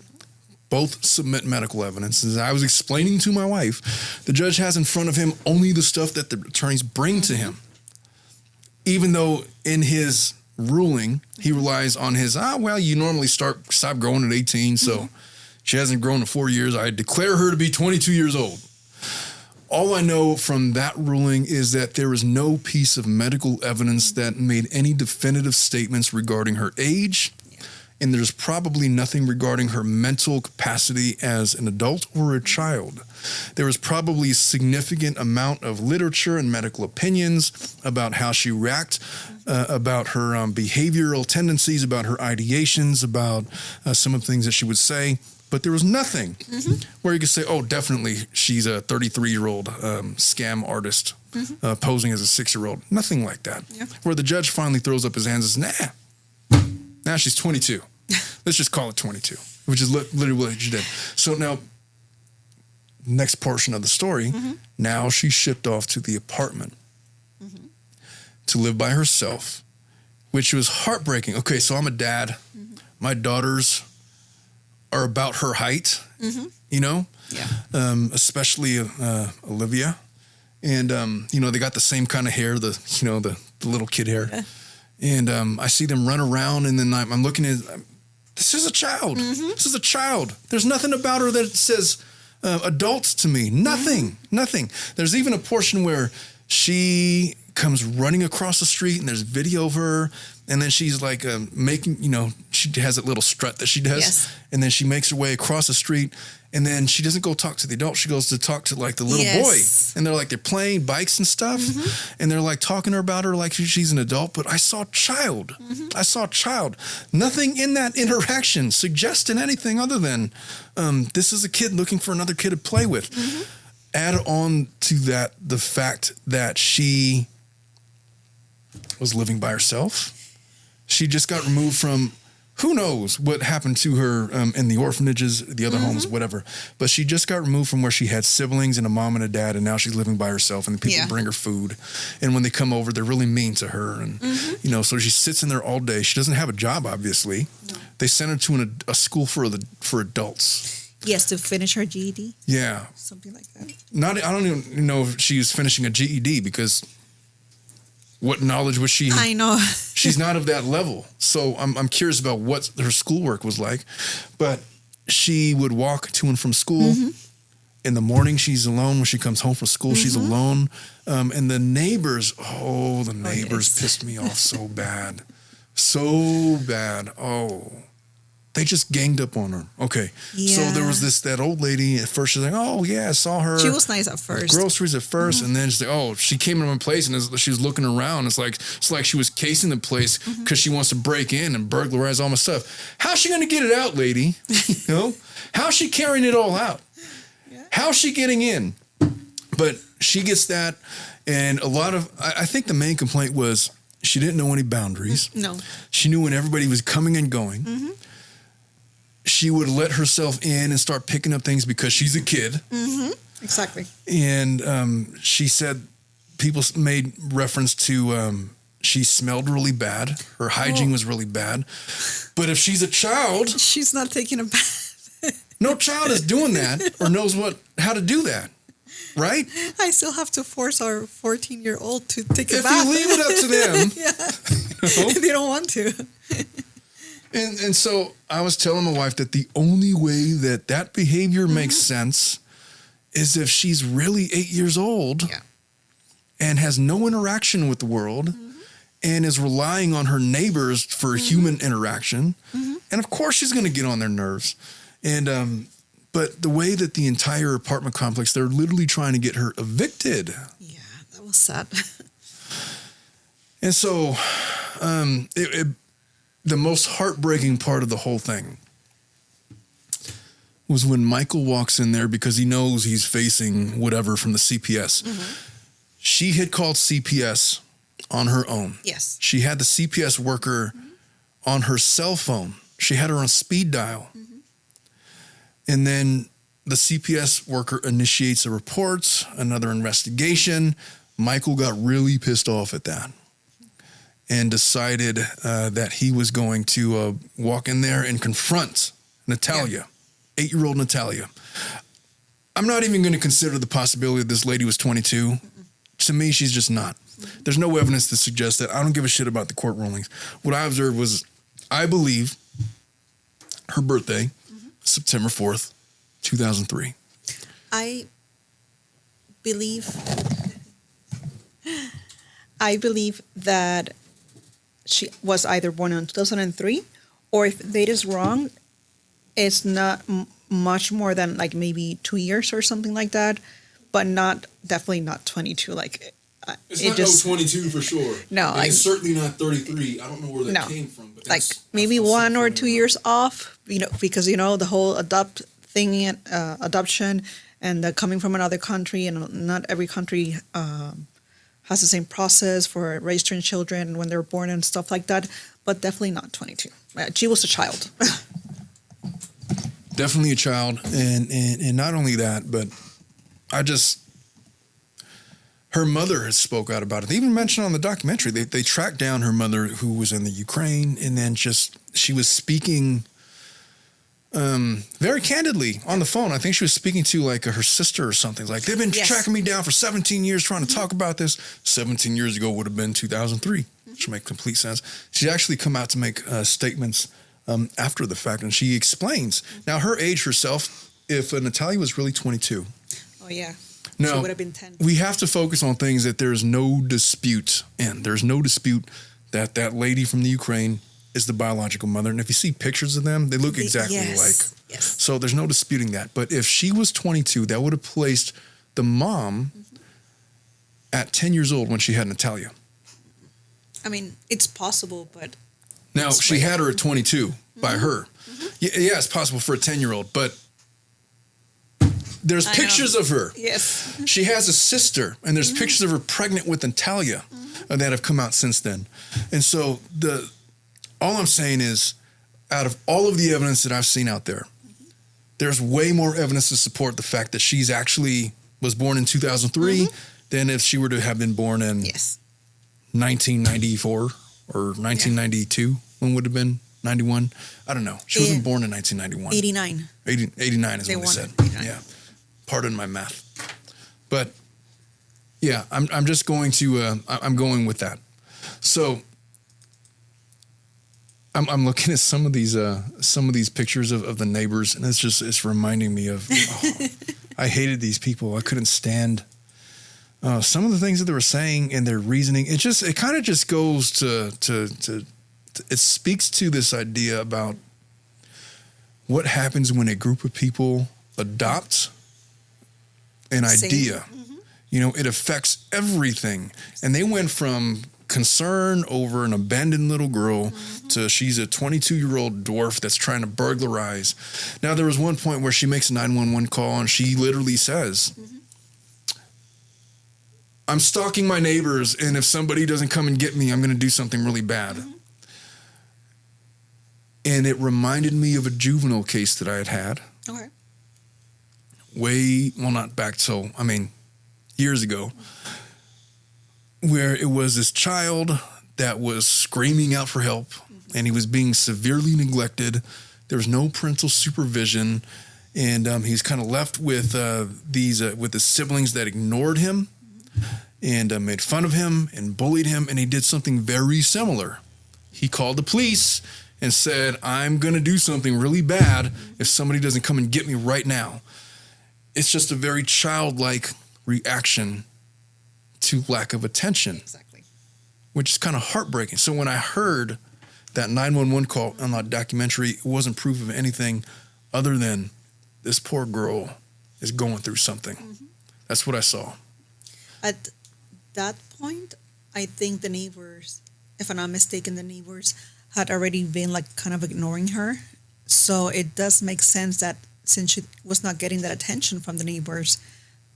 Both submit medical evidence. As I was explaining to my wife, the judge has in front of him only the stuff that the attorneys bring to him. Even though in his ruling, he relies on his, you normally stop growing at 18, so she hasn't grown in 4 years. I declare her to be 22 years old. All I know from that ruling is that there is no piece of medical evidence that made any definitive statements regarding her age, and there's probably nothing regarding her mental capacity as an adult or a child. There is probably a significant amount of literature and medical opinions about how she reacts, about her behavioral tendencies, about her ideations, about some of the things that she would say. But there was nothing where you could say, oh, definitely she's a 33-year-old scam artist posing as a 6-year-old. Nothing like that. Yeah. Where the judge finally throws up his hands and says, now she's 22. Let's just call it 22, which is literally what she did. So now, next portion of the story, now she's shipped off to the apartment to live by herself, which was heartbreaking. Okay, so I'm a dad. My daughters are about her height, especially Olivia. And, they got the same kind of hair, the little kid hair. And I see them run around, and then I'm looking at, this is a child. This is a child. There's nothing about her that says adult to me. Nothing. There's even a portion where she comes running across the street, and there's video of her, and then she's like making, she has that little strut that she does, and then she makes her way across the street, and then she doesn't go talk to the adult. She goes to talk to like the little boy, and they're playing bikes and stuff, and they're like talking to her about her like she's an adult. But I saw child. I saw child. Nothing in that interaction suggested anything other than this is a kid looking for another kid to play with. Add on to that the fact that she was living by herself. She just got removed from who knows what happened to her in the orphanages, the other homes, whatever. But she just got removed from where she had siblings and a mom and a dad, and now she's living by herself, and the people bring her food. And when they come over, they're really mean to her. And, you know, so she sits in there all day. She doesn't have a job, obviously. No. They sent her to a school for adults. Yes, to finish her GED. Yeah. Something like that. I don't even know if she was finishing a GED, because what knowledge was she? I know. She's not of that level. So I'm curious about what her schoolwork was like. But she would walk to and from school. In the morning, she's alone. When she comes home from school, she's alone. And the neighbors, the neighbors pissed me off so bad. So bad. Oh. They just ganged up on her. Okay. Yeah. So there was that old lady. At first, she's like, oh, yeah, I saw her. She was nice at first. Groceries at first. And then she's like, she came into my place, and she was looking around. It's like she was casing the place because she wants to break in and burglarize all my stuff. How's she going to get it out, lady? You know? How's she carrying it all out? Yeah. How's she getting in? But she gets that. And I think the main complaint was she didn't know any boundaries. No. She knew when everybody was coming and going. She would let herself in and start picking up things because she's a kid. Exactly. And she said people made reference to she smelled really bad. Her hygiene was really bad. But if she's a child... She's not taking a bath. No child is doing that or knows how to do that. Right? I still have to force our 14-year-old to take a bath. If you leave it up to them... You know? They don't want to. And so I was telling my wife that the only way that behavior makes sense is if she's really 8 years old and has no interaction with the world and is relying on her neighbors for human interaction. And of course she's going to get on their nerves. And but the way that the entire apartment complex, they're literally trying to get her evicted. Yeah, that was sad. And so the most heartbreaking part of the whole thing was when Michael walks in there because he knows he's facing whatever from the CPS. She had called CPS on her own. Yes. She had the CPS worker on her cell phone. She had her on speed dial. And then the CPS worker initiates a report, another investigation. Michael got really pissed off at that and decided that he was going to walk in there and confront Natalia, 8-year-old Natalia. I'm not even going to consider the possibility that this lady was 22. To me, she's just not. There's no evidence to suggest that. I don't give a shit about the court rulings. What I observed was, I believe her birthday, September 4th, 2003. I believe that she was either born in 2003, or if the date is wrong, it's not much more than like maybe 2 years or something like that, but definitely not 22. Like it's not 22 for sure. No, it's certainly not 33. I don't know where that came from, but like maybe 1 or 2 years off. You know, because the whole adoption and the coming from another country, and not every country has the same process for registering children when they're born and stuff like that, but definitely not 22. She was a child. Definitely a child, and not only that, but her mother has spoke out about it. They even mentioned on the documentary, they tracked down her mother who was in the Ukraine, and then she was speaking very candidly on the phone. I think she was speaking to like her sister or something. Like, they've been tracking me down for 17 years trying to talk about this. 17 years ago would have been 2003, which makes complete sense. She's actually come out to make statements after the fact, and she explains. Now, her age herself, if Natalia was really 22. Oh, yeah. No, she would have been 10. We have to focus on things that there's no dispute in. There's no dispute that lady from the Ukraine is the biological mother. And if you see pictures of them, they look exactly alike. Yes. So there's no disputing that. But if she was 22, that would have placed the mom at 10 years old when she had Natalia. I mean, it's possible, but... Now, she had her at 22 by her. Yeah, it's possible for a 10-year-old, but there's pictures of her. Yes. She has a sister, and there's pictures of her pregnant with Natalia that have come out since then. And so all I'm saying is, out of all of the evidence that I've seen out there, there's way more evidence to support the fact that she's actually was born in 2003 than if she were to have been born in 1994 or 1992. When would have been 91? I don't know. She wasn't born in 1991. 89. 89 is what they said. 89. Yeah. Pardon my math. But yeah, I'm just going to I'm going with that. So I'm looking at some of these pictures of the neighbors, and it's reminding me of I hated these people. I couldn't stand some of the things that they were saying and their reasoning. It kind of just goes to it speaks to this idea about what happens when a group of people adopt an idea. You know, it affects everything. And they went from concern over an abandoned little girl to she's a 22-year-old dwarf that's trying to burglarize. Now, there was one point where she makes a 911 call and she literally says, I'm stalking my neighbors, and if somebody doesn't come and get me, I'm going to do something really bad. And it reminded me of a juvenile case that I had. Okay. Not back till, years ago, where it was this child that was screaming out for help, and he was being severely neglected. There was no parental supervision, and he's kind of left with with the siblings that ignored him and made fun of him and bullied him, and he did something very similar. He called the police and said, I'm going to do something really bad if somebody doesn't come and get me right now. It's just a very childlike reaction to lack of attention. Exactly. Which is kind of heartbreaking. So when I heard that 911 call on that documentary, it wasn't proof of anything other than this poor girl is going through something. That's what I saw. At that point, I think the neighbors, if I'm not mistaken, the neighbors had already been kind of ignoring her. So it does make sense that since she was not getting that attention from the neighbors,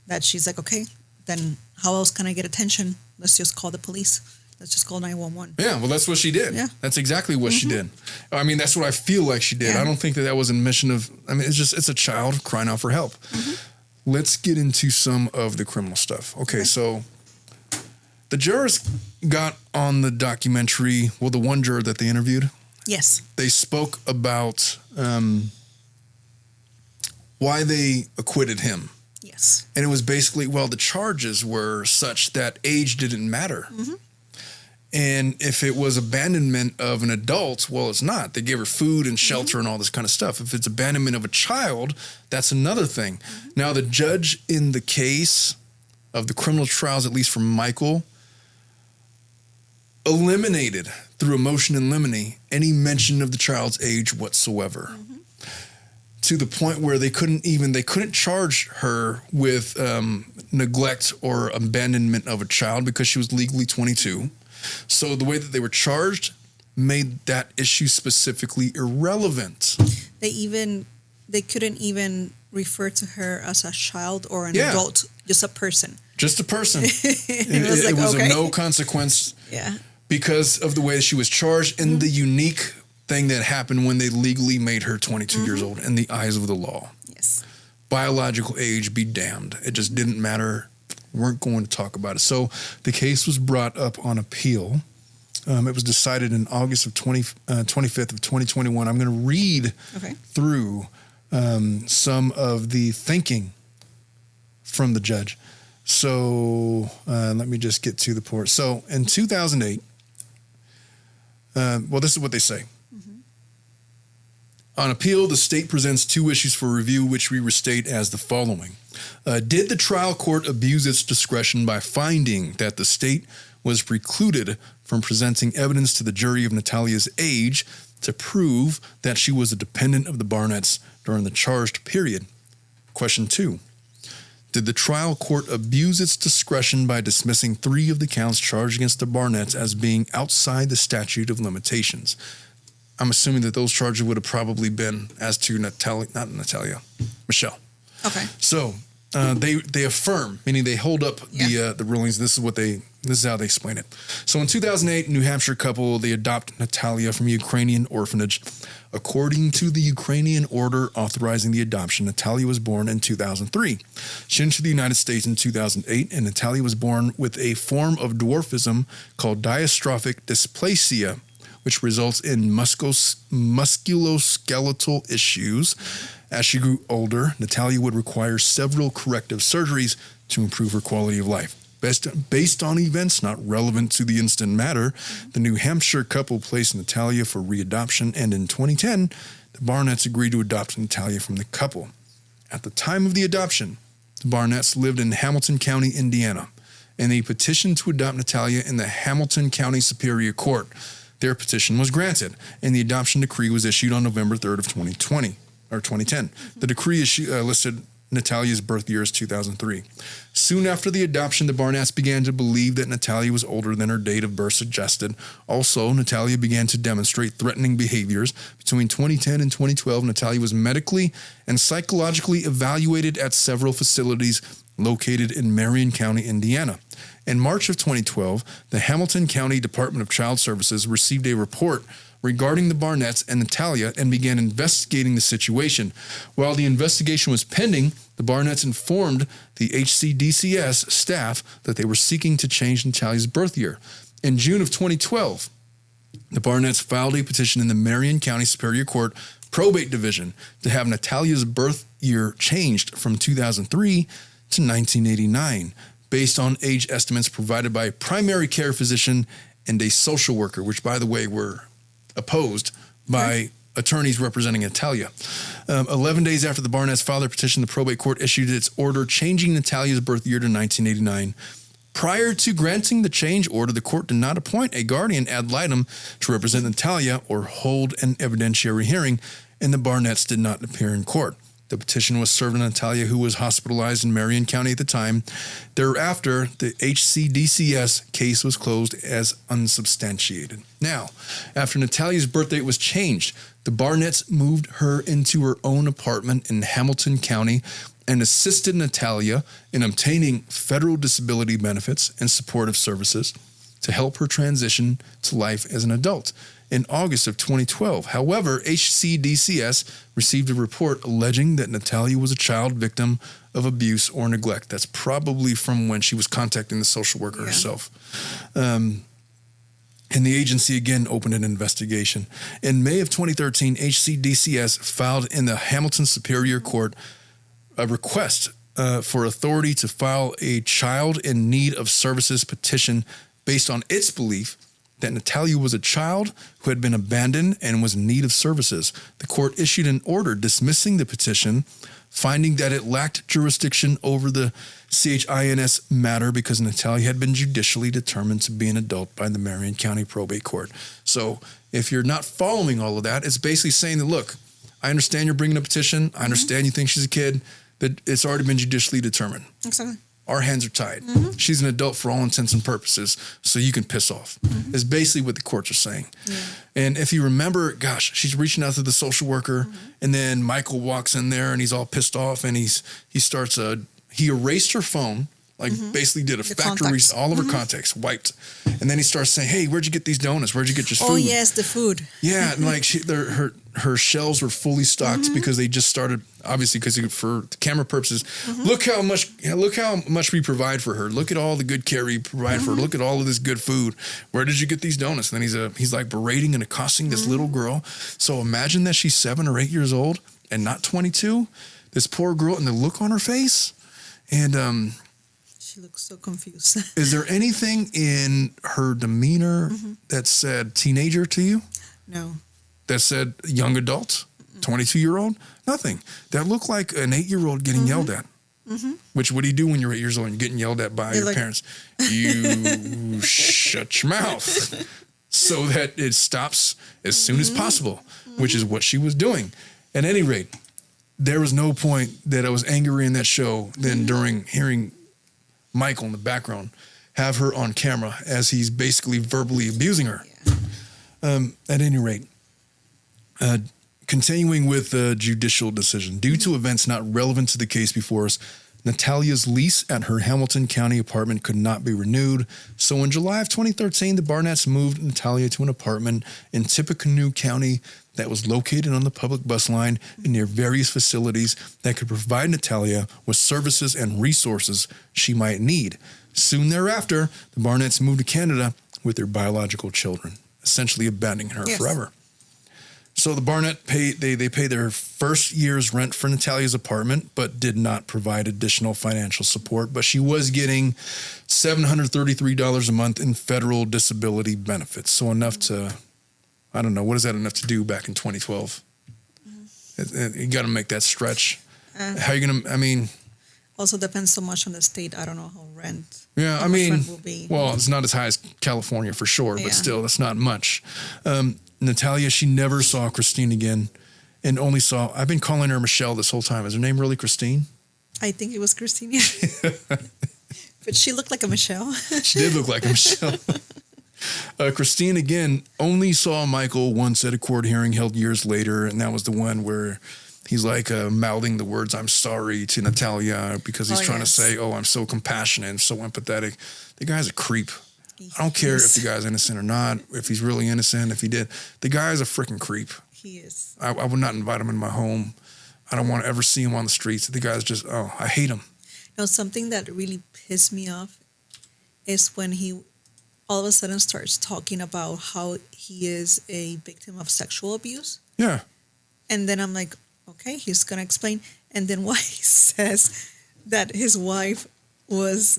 that she's like, okay, then how else can I get attention? Let's just call the police. Let's just call 911. Yeah, well, that's what she did. Yeah. That's exactly what she did. That's what I feel like she did. Yeah. I don't think that was a mission of, it's a child crying out for help. Let's get into some of the criminal stuff. Okay, so the jurors got on the documentary, the one juror that they interviewed. Yes. They spoke about why they acquitted him. Yes. And it was basically, the charges were such that age didn't matter. And if it was abandonment of an adult, it's not. They gave her food and shelter and all this kind of stuff. If it's abandonment of a child, that's another thing. Now, the judge in the case of the criminal trials, at least for Michael, eliminated through a motion in limine any mention of the child's age whatsoever. To the point where they couldn't charge her with neglect or abandonment of a child because she was legally 22. So the way that they were charged made that issue specifically irrelevant. They couldn't even refer to her as a child or an adult, just a person. Just a person. it was of no consequence. Yeah. Because of the way that she was charged and the unique thing that happened when they legally made her 22 years old in the eyes of the law. Yes. Biological age be damned. It just didn't matter. We weren't going to talk about it. So the case was brought up on appeal. It was decided in August of 25th of 2021. I'm going to read through some of the thinking from the judge. So let me just get to the point. So in 2008, this is what they say. On appeal, the state presents two issues for review, which we restate as the following. Did the trial court abuse its discretion by finding that the state was precluded from presenting evidence to the jury of Natalia's age to prove that she was a dependent of the Barnetts during the charged period? Question 2. Did the trial court abuse its discretion by dismissing 3 of the counts charged against the Barnetts as being outside the statute of limitations? I'm assuming that those charges would have probably been as to Michelle. Okay. So they affirm, meaning they hold up the rulings. This is how they explain it. So in 2008, New Hampshire couple, they adopt Natalia from a Ukrainian orphanage. According to the Ukrainian order authorizing the adoption, Natalia was born in 2003. She entered the United States in 2008, and Natalia was born with a form of dwarfism called dystrophic dysplasia, which results in musculoskeletal issues. As she grew older, Natalia would require several corrective surgeries to improve her quality of life. Based on events not relevant to the instant matter, the New Hampshire couple placed Natalia for readoption, and in 2010, the Barnetts agreed to adopt Natalia from the couple. At the time of the adoption, the Barnetts lived in Hamilton County, Indiana, and they petitioned to adopt Natalia in the Hamilton County Superior Court. Their petition was granted, and the adoption decree was issued on November 3rd of 2010. The decree listed Natalia's birth year as 2003. Soon after the adoption, the Barnetts began to believe that Natalia was older than her date of birth suggested. Also, Natalia began to demonstrate threatening behaviors. Between 2010 and 2012, Natalia was medically and psychologically evaluated at several facilities located in Marion County, Indiana. In March of 2012, the Hamilton County Department of Child Services received a report regarding the Barnetts and Natalia and began investigating the situation. While the investigation was pending, the Barnetts informed the HCDCS staff that they were seeking to change Natalia's birth year. In June of 2012, the Barnetts filed a petition in the Marion County Superior Court Probate Division to have Natalia's birth year changed from 2003 to 1989, based on age estimates provided by a primary care physician and a social worker, which, by the way, were opposed by attorneys representing Natalia. 11 days after the Barnetts filed their petition, the probate court issued its order changing Natalia's birth year to 1989. Prior to granting the change order, the court did not appoint a guardian ad litem to represent Natalia or hold an evidentiary hearing, and the Barnetts did not appear in court. The petition was served on Natalia, who was hospitalized in Marion County at the time. Thereafter, the HCDCS case was closed as unsubstantiated. Now, after Natalia's birth date was changed, the Barnetts moved her into her own apartment in Hamilton County and assisted Natalia in obtaining federal disability benefits and supportive services to help her transition to life as an adult. In August of 2012, however, HCDCS received a report alleging that Natalia was a child victim of abuse or neglect. That's probably from when she was contacting the social worker herself. And the agency again opened an investigation. In May of 2013, HCDCS filed in the Hamilton Superior Court a request for authority to file a child in need of services petition based on its belief that Natalia was a child who had been abandoned and was in need of services. The court issued an order dismissing the petition, finding that it lacked jurisdiction over the CHINS matter because Natalia had been judicially determined to be an adult by the Marion County Probate Court. So if you're not following all of that, it's basically saying that, look, I understand you're bringing a petition. I understand you think she's a kid, but it's already been judicially determined. Exactly. Our hands are tied. She's an adult for all intents and purposes, so you can piss off. Is basically what the courts are saying. Yeah. And if you remember, gosh, she's reaching out to the social worker, and then Michael walks in there, and he's all pissed off, and he erased her phone, like basically did a factory, all of her contacts, wiped. And then he starts saying, hey, where'd you get these donuts? Where'd you get your food? Oh, yes, the food. Yeah, and like her shelves were fully stocked because they just started, obviously, because for camera purposes. Look how much we provide for her. Look at all the good care we provide for her. Look at all of this good food. Where did you get these donuts? And then he's like berating and accosting this little girl. So imagine that she's 7 or 8 years old and not 22. This poor girl, and the look on her face, and she looks so confused. Is there anything in her demeanor that said teenager to you? No. That said young adult, 22-year-old? Nothing. That looked like an 8-year-old getting yelled at. Which, what do you do when you're 8 years old and you're getting yelled at by your parents? You shut your mouth so that it stops as soon as possible, which is what she was doing. At any rate, there was no point that I was angrier in that show than during hearing Michael in the background have her on camera as he's basically verbally abusing her. At any rate, continuing with the judicial decision. Due to events not relevant to the case before us, Natalia's lease at her Hamilton County apartment could not be renewed, so in July of 2013, the Barnetts moved Natalia to an apartment in Tippecanoe County that was located on the public bus line and near various facilities that could provide Natalia with services and resources she might need. Soon thereafter, the Barnetts moved to Canada with their biological children, essentially abandoning her forever. So the Barnett paid their first year's rent for Natalia's apartment, but did not provide additional financial support. But she was getting $733 a month in federal disability benefits. So enough to, I don't know, what is that enough to do back in 2012? You got to make that stretch. How are you going to, I mean. Also depends so much on the state. I don't know how rent. Yeah, how I mean, rent will be. Well, it's not as high as California for sure, but still, that's not much. Natalia, she never saw Christine again and only saw, I've been calling her Michelle this whole time. Is her name really Christine? I think it was Christine. But she looked like a Michelle. She did look like a Michelle. Christine, again, only saw Michael once at a court hearing held years later, and that was the one where he's like mouthing the words, "I'm sorry" to Natalia because he's trying to say, "Oh, I'm so compassionate and so empathetic." The guy's a creep. I don't care if the guy's innocent or not, if he's really innocent, if he did. The guy's a freaking creep. He is. I would not invite him in my home. I don't want to ever see him on the streets. The guy's just, I hate him. No, something that really pissed me off is when he all of a sudden starts talking about how he is a victim of sexual abuse. Yeah. And then I'm like, okay, he's going to explain. And then why he says that his wife was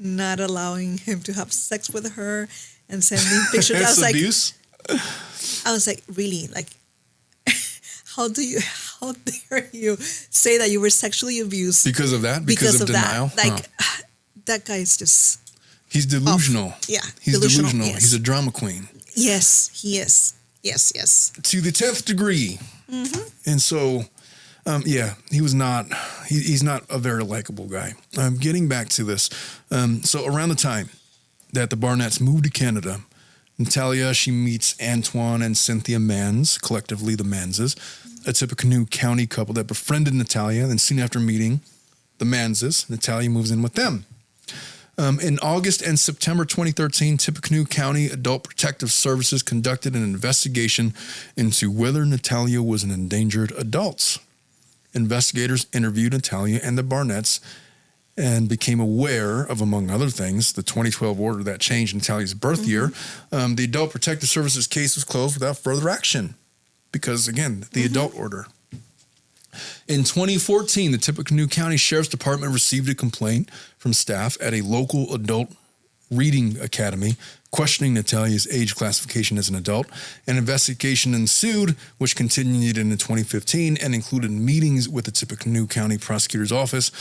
not allowing him to have sex with her and sending pictures. That's abuse? I was like, really? Like, how dare you say that you were sexually abused? Because of that? Because of denial? That. Like, that guy is just... He's delusional. Off. Yeah. He's delusional. Yes. He's a drama queen. Yes, he is. Yes. To the 10th degree. Mm-hmm. And so... he was not, he's not a very likable guy. Getting back to this. So around the time that the Barnetts moved to Canada, Natalia, she meets Antoine and Cynthia Mans, collectively the Manses, a Tippecanoe County couple that befriended Natalia. And soon after meeting the Manses, Natalia moves in with them. In August and September 2013, Tippecanoe County Adult Protective Services conducted an investigation into whether Natalia was an endangered adult. Investigators interviewed Natalia and the Barnetts and became aware of, among other things, the 2012 order that changed Natalia's birth year. The Adult Protective Services case was closed without further action because, again, the adult order. In 2014, the Tippecanoe County Sheriff's Department received a complaint from staff at a local adult reading academy questioning Natalia's age classification as an adult. An investigation ensued, which continued into 2015 and included meetings with the Tippecanoe County Prosecutor's Office.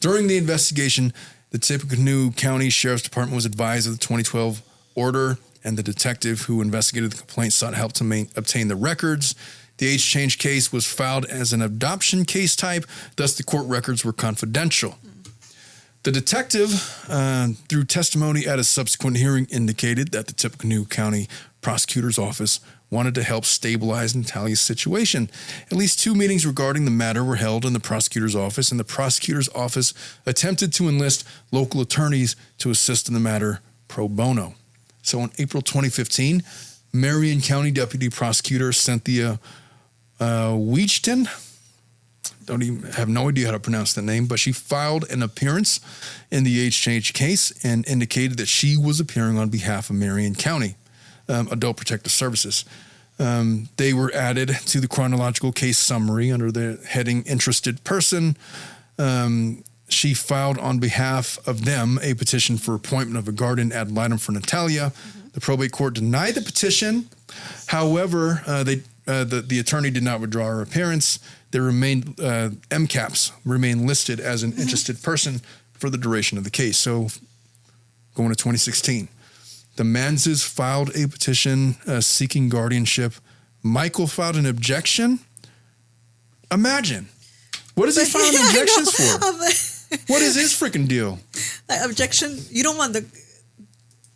During the investigation, the Tippecanoe County Sheriff's Department was advised of the 2012 order, and the detective who investigated the complaint sought help to obtain the records. The age change case was filed as an adoption case type, thus the court records were confidential. The detective, through testimony at a subsequent hearing, indicated that the Tippecanoe County Prosecutor's Office wanted to help stabilize Natalia's situation. At least 2 meetings regarding the matter were held in the prosecutor's office, and the prosecutor's office attempted to enlist local attorneys to assist in the matter pro bono. So in April 2015, Marion County Deputy Prosecutor Cynthia Weechton, have no idea how to pronounce the name, but she filed an appearance in the age change case and indicated that she was appearing on behalf of Marion County Adult Protective Services. They were added to the chronological case summary under the heading Interested Person. She filed on behalf of them a petition for appointment of a guardian ad litem for Natalia. The probate court denied the petition. However, the attorney did not withdraw her appearance. There remained MCAPs remain listed as an interested person for the duration of the case. So going to 2016, the Manses filed a petition seeking guardianship. Michael filed an objection. Imagine. What is he filing objections for? What is his freaking deal? Objection. You don't want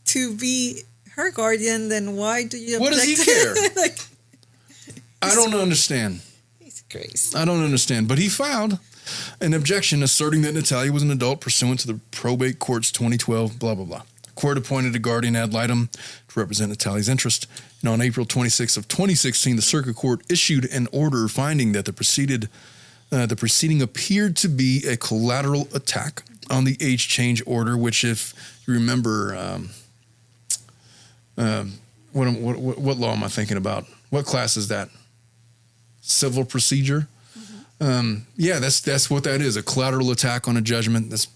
to be her guardian, then why do you object? What does he care? I don't understand. He's crazy. I don't understand. But he filed. an objection asserting that Natalia was an adult pursuant to the probate court's 2012 blah, blah, blah. The court appointed a guardian ad litem to represent Natalia's interest. And on April 26th of 2016, the circuit court issued an order finding that the proceeding appeared to be a collateral attack on the age change order, which, if you remember, what law am I thinking about? What class is that? Civil procedure? Yeah, that's what that is, a collateral attack on a judgment. That's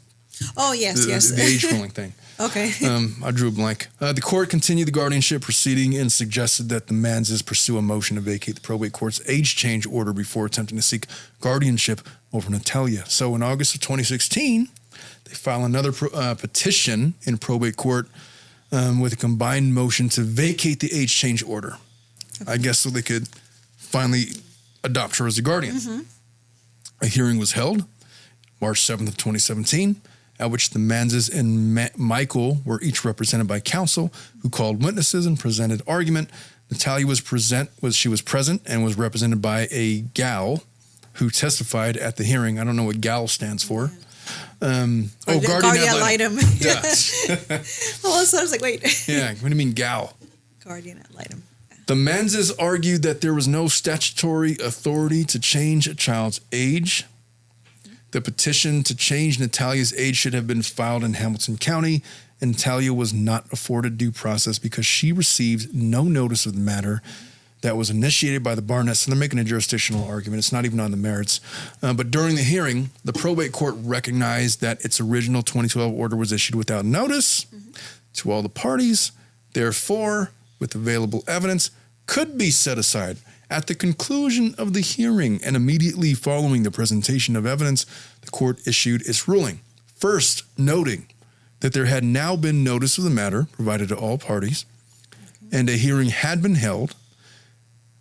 yes. The age ruling thing. Okay. I drew a blank. The court continued the guardianship proceeding and suggested that the Manses pursue a motion to vacate the probate court's age change order before attempting to seek guardianship over Natalia. So in August of 2016, they filed another petition in probate court with a combined motion to vacate the age change order. Okay. I guess so they could finally adopt her as a guardian. A hearing was held March 7th of 2017, at which the Manses and Michael were each represented by counsel who called witnesses and presented argument. Natalia was present and was represented by a gal who testified at the hearing. I don't know what gal stands for. Guardian ad litem. Yeah. I was like, wait. Yeah, what do you mean gal? Guardian ad litem. The Manses argued that there was no statutory authority to change a child's age. The petition to change Natalia's age should have been filed in Hamilton County, and Natalia was not afforded due process because she received no notice of the matter that was initiated by the Barnetts. So they're making a jurisdictional argument. It's not even on the merits. But during the hearing, the probate court recognized that its original 2012 order was issued without notice to all the parties. Therefore, with available evidence, could be set aside. At the conclusion of the hearing and immediately following the presentation of evidence, the court issued its ruling. First, noting that there had now been notice of the matter provided to all parties, and a hearing had been held.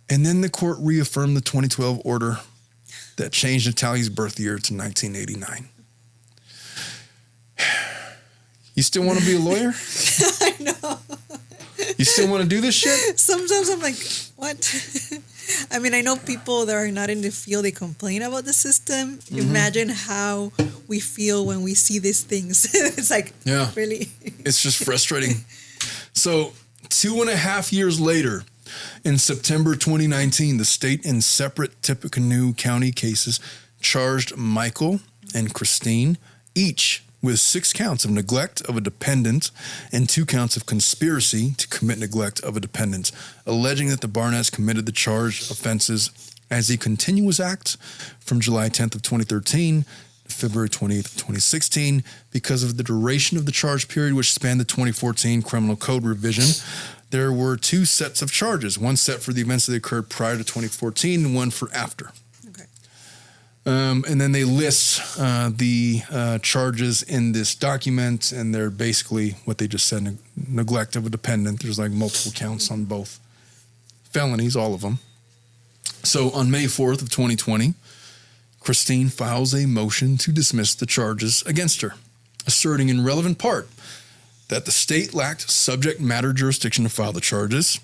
And then the court reaffirmed the 2012 order that changed Natalia's birth year to 1989. You still want to be a lawyer? I know. You still want to do this shit? Sometimes I'm like, what? I mean, I know people that are not in the field, they complain about the system. Imagine how we feel when we see these things. It's like, really? It's just frustrating. So 2.5 years later, in September 2019, the state in separate Tippecanoe County cases charged Michael and Christine each with 6 counts of neglect of a dependent and 2 counts of conspiracy to commit neglect of a dependent, alleging that the Barnetts committed the charged offenses as a continuous act from July 10th of 2013 to February 28th of 2016 because of the duration of the charge period, which spanned the 2014 Criminal Code revision. There were 2 sets of charges, one set for the events that occurred prior to 2014 and one for after. And then they list the charges in this document, and they're basically what they just said, neglect of a dependent. There's like multiple counts on both felonies, all of them. So on May 4th of 2020, Christine files a motion to dismiss the charges against her, asserting in relevant part that the state lacked subject matter jurisdiction to file the charges.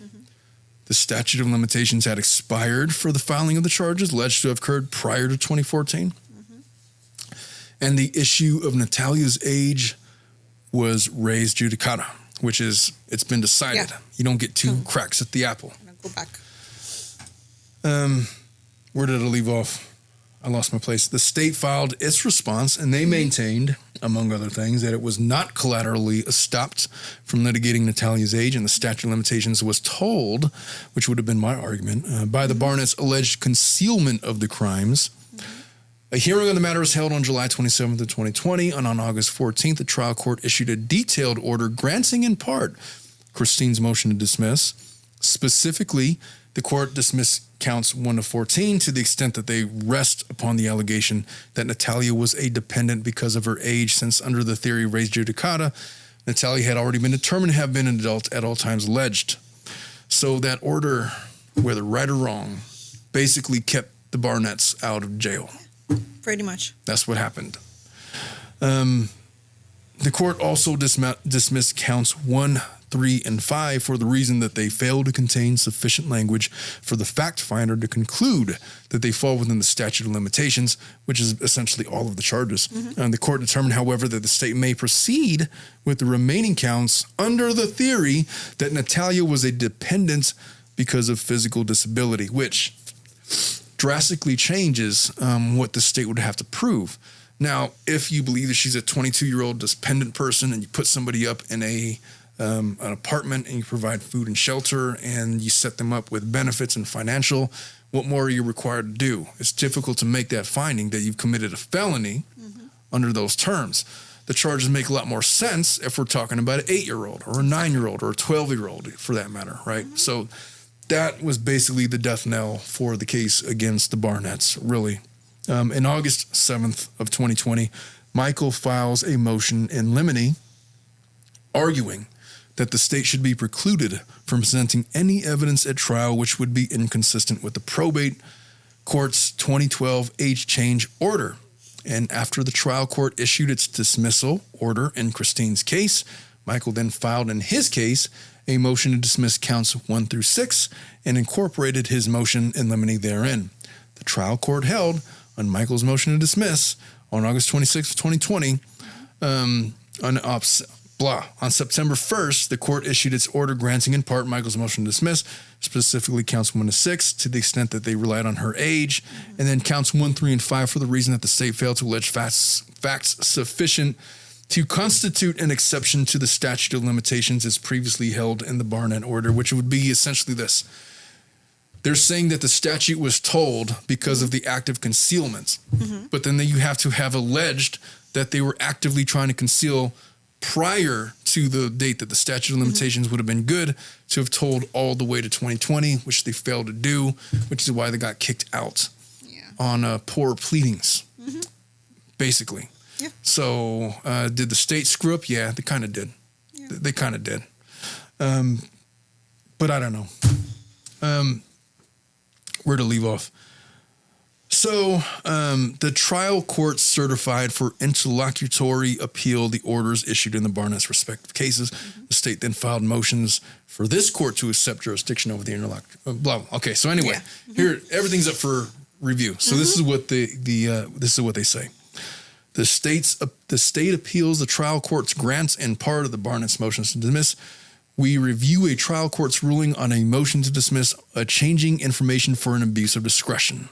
The statute of limitations had expired for the filing of the charges alleged to have occurred prior to 2014. And the issue of Natalia's age was res judicata, which is, it's been decided. Yeah. You don't get 2 cracks at the apple. I'm gonna go back. Where did I leave off? I lost my place. The state filed its response, and they maintained, among other things, that it was not collaterally stopped from litigating Natalia's age, and the statute of limitations was told, which would have been my argument, by the Barnett's alleged concealment of the crimes. A hearing on the matter was held on July 27th of 2020, and on August 14th, the trial court issued a detailed order granting in part Christine's motion to dismiss. Specifically, the court dismissed counts 1 to 14 to the extent that they rest upon the allegation that Natalia was a dependent because of her age, since under the theory of res judicata, Natalia had already been determined to have been an adult at all times alleged. So that order, whether right or wrong, basically kept the Barnetts out of jail. Pretty much. That's what happened. The court also dismissed counts 1 3, and 5 for the reason that they fail to contain sufficient language for the fact finder to conclude that they fall within the statute of limitations, which is essentially all of the charges. And the court determined, however, that the state may proceed with the remaining counts under the theory that Natalia was a dependent because of physical disability, which drastically changes what the state would have to prove. Now, if you believe that she's a 22-year-old dependent person and you put somebody up in an apartment and you provide food and shelter and you set them up with benefits and financial, what more are you required to do? It's difficult to make that finding that you've committed a felony under those terms. The charges make a lot more sense if we're talking about an 8-year-old or a 9-year-old or a 12-year-old for that matter, right? So that was basically the death knell for the case against the Barnetts, really. In August 7th of 2020, Michael files a motion in limine arguing that the state should be precluded from presenting any evidence at trial which would be inconsistent with the probate court's 2012 age change order. And after the trial court issued its dismissal order in Christine's case, Michael then filed in his case a motion to dismiss counts 1 through 6 and incorporated his motion in limine therein. The trial court held on Michael's motion to dismiss on August 26th, 2020. On September 1st, the court issued its order granting in part Michael's motion to dismiss, specifically counts 1 to 6, to the extent that they relied on her age, and then counts 1, 3, and 5 for the reason that the state failed to allege facts sufficient to constitute an exception to the statute of limitations as previously held in the Barnett order, which would be essentially this. They're saying that the statute was told because of the act of concealment, but then you have to have alleged that they were actively trying to conceal prior to the date that the statute of limitations would have been good to have told all the way to 2020, which they failed to do, which is why they got kicked out on poor pleadings, basically. Yeah. So did the state screw up? Yeah, they kind of did. Yeah. They kind of did. But I don't know. Where to leave off. So the trial court certified for interlocutory appeal the orders issued in the Barnett's respective cases. The state then filed motions for this court to accept jurisdiction over the interlocutory. Okay, so anyway, here everything's up for review. So this is what this is what they say. The state appeals the trial court's grants and part of the Barnett's motions to dismiss. We review a trial court's ruling on a motion to dismiss a changing information for an abuse of discretion,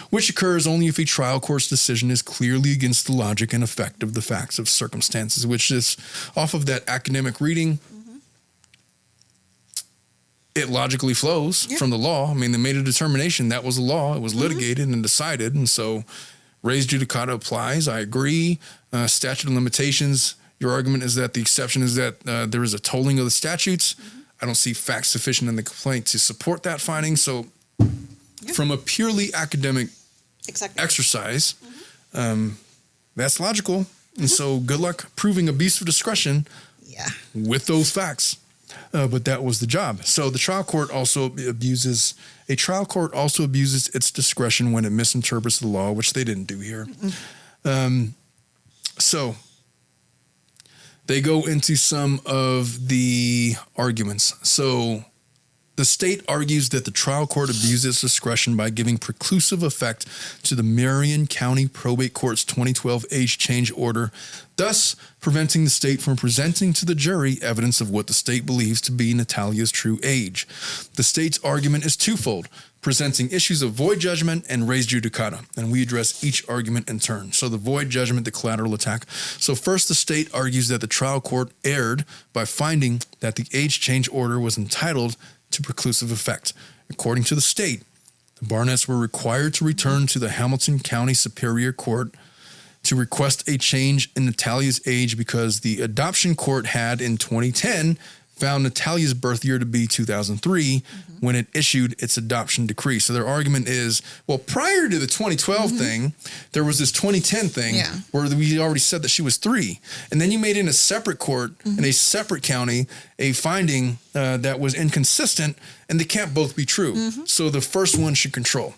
which occurs only if a trial court's decision is clearly against the logic and effect of the facts of circumstances, which is off of that academic reading. It logically flows from the law. I mean, they made a determination. That was the law. It was litigated and decided. And so res judicata applies. I agree. Statute of limitations. Your argument is that the exception is that there is a tolling of the statutes. I don't see facts sufficient in the complaint to support that finding. So from a purely academic exercise, that's logical. And so good luck proving abuse of discretion with those facts. But that was the job. So the trial court also abuses its discretion when it misinterprets the law, which they didn't do here. So they go into some of the arguments. So the state argues that the trial court abuses discretion by giving preclusive effect to the Marion County Probate Court's 2012 age change order, thus preventing the state from presenting to the jury evidence of what the state believes to be Natalia's true age. The state's argument is twofold, presenting issues of void judgment and res judicata, and we address each argument in turn. So the void judgment, the collateral attack. So first, the state argues that the trial court erred by finding that the age change order was entitled to preclusive effect. According to the state, the Barnetts were required to return to the Hamilton County Superior Court to request a change in Natalia's age because the adoption court had in 2010 found Natalia's birth year to be 2003 when it issued its adoption decree. So their argument is, well, prior to the 2012 thing, there was this 2010 thing where we already said that she was 3. And then you made in a separate court, in a separate county, a finding that was inconsistent, and they can't both be true. So the first one should control.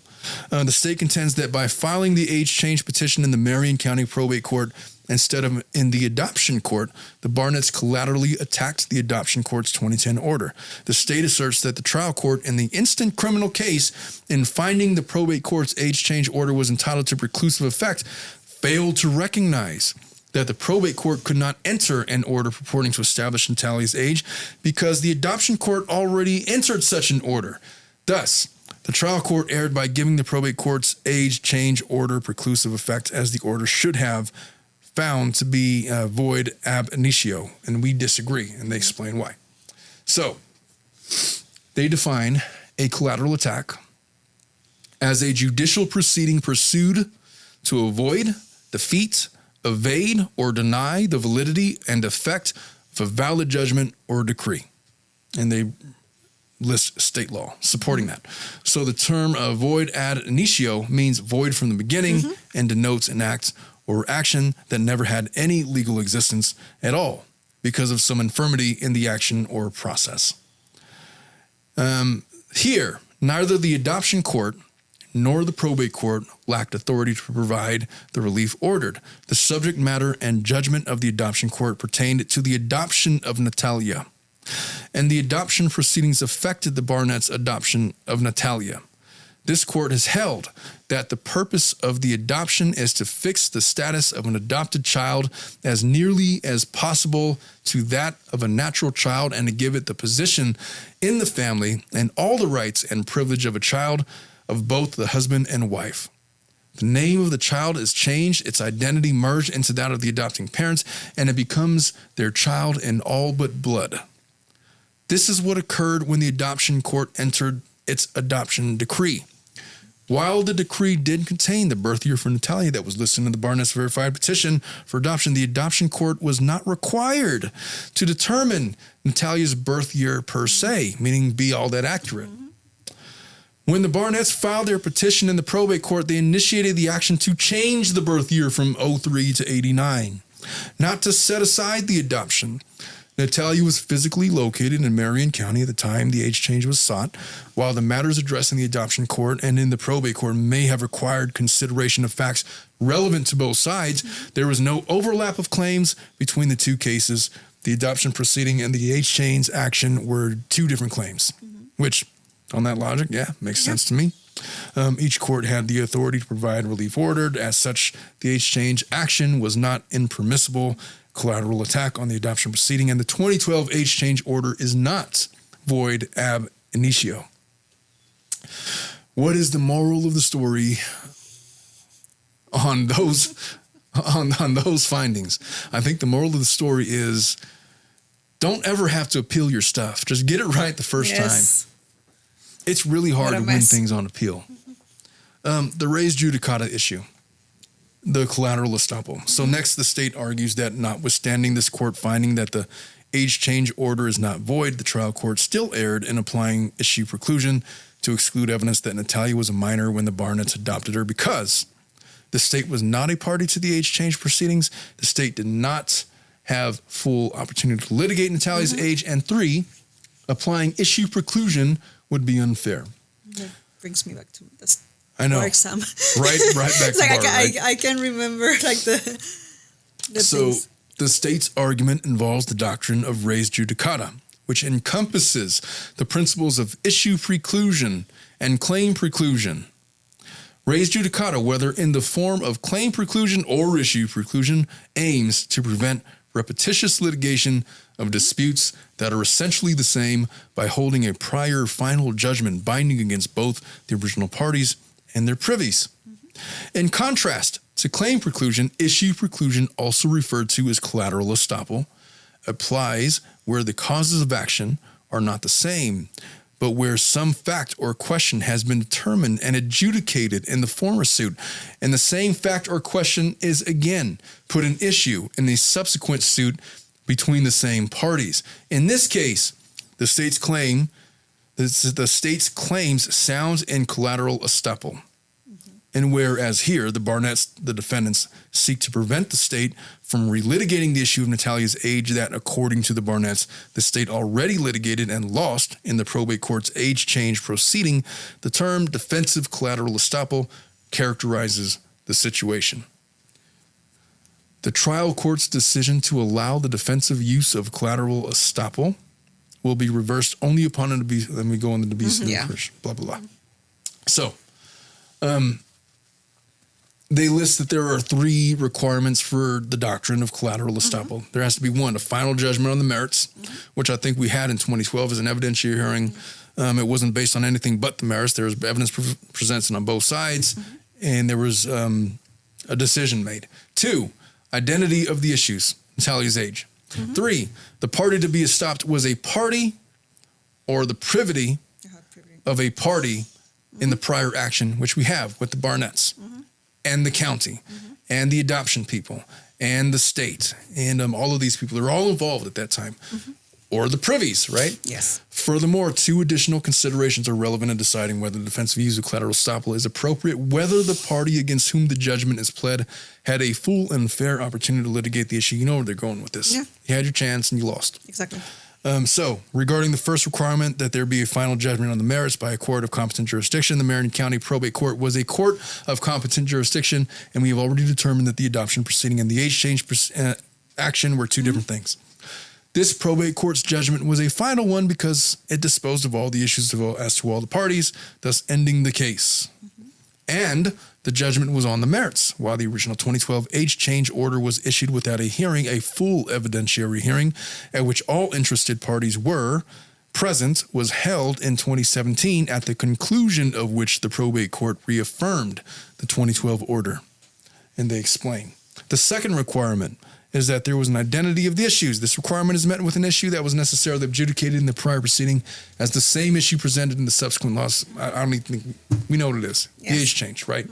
The state contends that by filing the age change petition in the Marion County Probate Court, Instead of in the adoption court, the Barnetts collaterally attacked the adoption court's 2010 order. The state asserts that the trial court in the instant criminal case, in finding the probate court's age change order was entitled to preclusive effect, failed to recognize that the probate court could not enter an order purporting to establish Natalia's age because the adoption court already entered such an order. Thus, the trial court erred by giving the probate court's age change order preclusive effect, as the order should have found to be void ab initio, and we disagree, and they explain why. So, they define a collateral attack as a judicial proceeding pursued to avoid, defeat, evade, or deny the validity and effect of a valid judgment or decree. And they list state law supporting that. So the term void ad initio means void from the beginning and denotes an act or action that never had any legal existence at all because of some infirmity in the action or process. Here, neither the adoption court nor the probate court lacked authority to provide the relief ordered. The subject matter and judgment of the adoption court pertained to the adoption of Natalia, and the adoption proceedings affected the Barnett's adoption of Natalia. This court has held that the purpose of the adoption is to fix the status of an adopted child as nearly as possible to that of a natural child and to give it the position in the family and all the rights and privilege of a child of both the husband and wife. The name of the child is changed, its identity merged into that of the adopting parents, and it becomes their child in all but blood. This is what occurred when the adoption court entered its adoption decree. While the decree did contain the birth year for Natalia that was listed in the Barnett's verified petition for adoption, the adoption court was not required to determine Natalia's birth year per se, meaning be all that accurate. When the Barnetts filed their petition in the probate court, they initiated the action to change the birth year from 03 to 89, not to set aside the adoption. Natalia was physically located in Marion County at the time the age change was sought. While the matters addressed in the adoption court and in the probate court may have required consideration of facts relevant to both sides, there was no overlap of claims between the two cases. The adoption proceeding and the age change action were two different claims, which, on that logic, makes sense to me. Each court had the authority to provide relief ordered. As such, the age change action was not impermissible collateral attack on the adoption proceeding, and the 2012 age change order is not void ab initio. What is the moral of the story on those findings? I think the moral of the story is don't ever have to appeal your stuff. Just get it right the first time. It's really hard to win things on appeal. The res judicata issue, the collateral estoppel. So next, the state argues that notwithstanding this court finding that the age change order is not void, the trial court still erred in applying issue preclusion to exclude evidence that Natalia was a minor when the Barnetts adopted her because the state was not a party to the age change proceedings. The state did not have full opportunity to litigate Natalia's age. And 3, applying issue preclusion would be unfair. That brings me back to this bar exam. right back to like bar. I can remember like the so things. The state's argument involves the doctrine of res judicata, which encompasses the principles of issue preclusion and claim preclusion. Res judicata, whether in the form of claim preclusion or issue preclusion, aims to prevent repetitious litigation of disputes that are essentially the same by holding a prior final judgment binding against both the original parties and their privies. In contrast to claim preclusion, issue preclusion, also referred to as collateral estoppel, applies where the causes of action are not the same, but where some fact or question has been determined and adjudicated in the former suit, and the same fact or question is again put in issue in the subsequent suit between the same parties. In this case, the state's claims sounds in collateral estoppel. And whereas here, the Barnetts, the defendants, seek to prevent the state from relitigating the issue of Natalia's age that, according to the Barnetts, the state already litigated and lost in the probate court's age change proceeding, the term defensive collateral estoppel characterizes the situation. The trial court's decision to allow the defensive use of collateral estoppel will be reversed only upon an abuse. Then we go on the abuse of discretion, blah, blah, blah. So, they list that there are 3 requirements for the doctrine of collateral estoppel. There has to be 1, a final judgment on the merits, which I think we had in 2012 as an evidentiary hearing. It wasn't based on anything but the merits. There was evidence presented on both sides, and there was a decision made. 2, identity of the issues, Natalia's age. 3, the party to be estopped was a party or the privity of a party in the prior action, which we have with the Barnetts and the county and the adoption people and the state and all of these people. They're all involved at that time. Or the privies, right? Yes. Furthermore, 2 additional considerations are relevant in deciding whether the defensive use of collateral estoppel is appropriate, whether the party against whom the judgment is pled had a full and fair opportunity to litigate the issue. You know where they're going with this. Yeah. You had your chance and you lost. Exactly. So, regarding the first requirement that there be a final judgment on the merits by a court of competent jurisdiction, the Marion County Probate Court was a court of competent jurisdiction, and we have already determined that the adoption proceeding and the age change action were 2 different things. This probate court's judgment was a final one because it disposed of all the issues as to all the parties, thus ending the case. And the judgment was on the merits, while the original 2012 age change order was issued without a hearing, a full evidentiary hearing at which all interested parties were present was held in 2017, at the conclusion of which the probate court reaffirmed the 2012 order. And they explain. The second requirement is that there was an identity of the issues. This requirement is met with an issue that was necessarily adjudicated in the prior proceeding as the same issue presented in the subsequent loss. I don't even think we know what it is. Yes. The age change, right?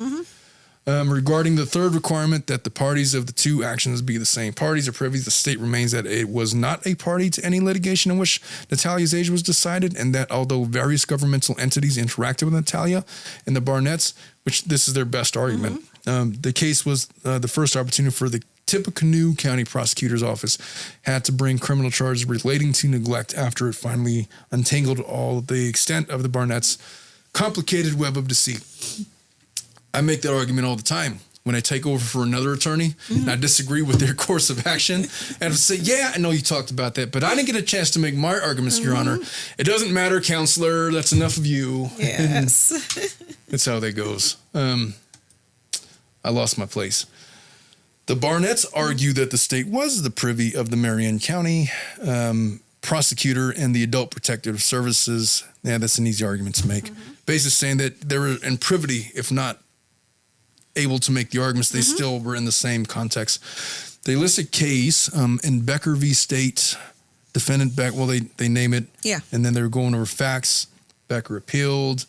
Regarding the third requirement that the parties of the 2 actions be the same parties or privies, the state remains that it was not a party to any litigation in which Natalia's age was decided, and that although various governmental entities interacted with Natalia and the Barnetts, which this is their best argument, the case was the first opportunity for the Tippecanoe County Prosecutor's Office had to bring criminal charges relating to neglect after it finally untangled all the extent of the Barnetts' complicated web of deceit. I make that argument all the time when I take over for another attorney and I disagree with their course of action, and I say, yeah, I know you talked about that, but I didn't get a chance to make my arguments, Your Honor. It doesn't matter, counselor. That's enough of you. Yes. That's how that goes. I lost my place. The Barnetts argue that the state was the privy of the Marion County prosecutor and the Adult Protective Services. Yeah, that's an easy argument to make. Basically saying that they were in privity, if not able to make the arguments, they still were in the same context. They list a case in Becker v. State, defendant Becker, well, they name it. Yeah. And then they're going over facts. Becker appealed.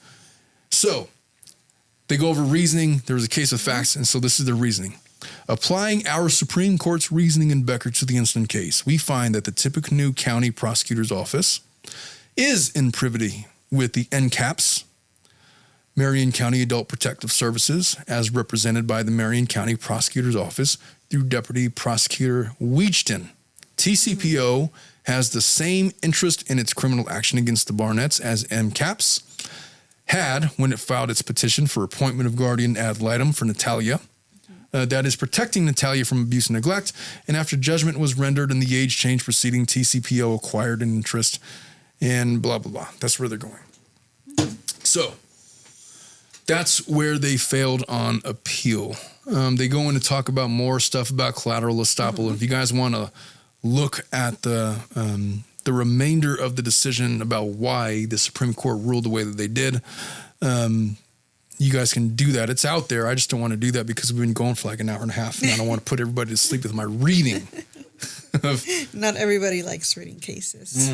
So they go over reasoning. There was a case of facts, and so this is their reasoning. Applying our Supreme Court's reasoning in Becker to the incident case, we find that the Tippecanoe County Prosecutor's Office is in privity with the NCAPS, Marion County Adult Protective Services, as represented by the Marion County Prosecutor's Office through Deputy Prosecutor Weechton. TCPO has the same interest in its criminal action against the Barnetts as NCAPS had when it filed its petition for appointment of guardian ad litem for Natalia. That is protecting Natalia from abuse and neglect, and after judgment was rendered in the age change proceeding, TCPO acquired an interest in blah, blah, blah. That's where they're going. So that's where they failed on appeal. They go in to talk about more stuff about collateral estoppel. If you guys want to look at the remainder of the decision about why the Supreme Court ruled the way that they did, you guys can do that. It's out there. I just don't want to do that because we've been going for like an hour and a half, and I don't want to put everybody to sleep with my reading. Not everybody likes reading cases.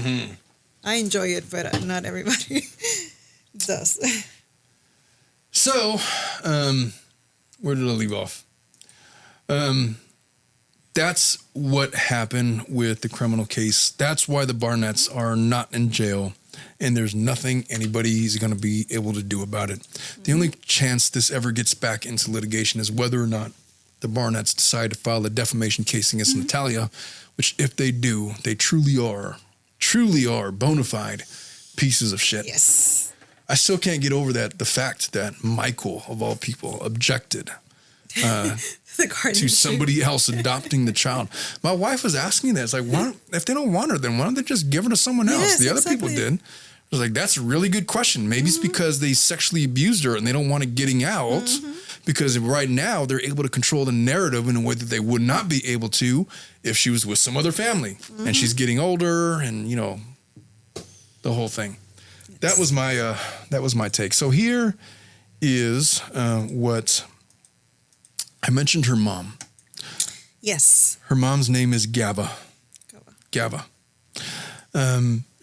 I enjoy it, but not everybody does. So, where did I leave off? That's what happened with the criminal case. That's why the Barnetts are not in jail. And there's nothing anybody's going to be able to do about it. The only chance this ever gets back into litigation is whether or not the Barnetts decide to file a defamation case against Natalia, which if they do, they truly are bona fide pieces of shit. Yes. I still can't get over the fact that Michael, of all people, objected to somebody else adopting the child. My wife was asking that. It's like, why, if they don't want her, then why don't they just give her to someone else? Yes, the other people did. I was like, that's a really good question. Maybe it's because they sexually abused her and they don't want it getting out, because right now they're able to control the narrative in a way that they would not be able to if she was with some other family and she's getting older and, you know, the whole thing. That was my take. So here is what I mentioned. Her mom. Yes. Her mom's name is Gava. Gava.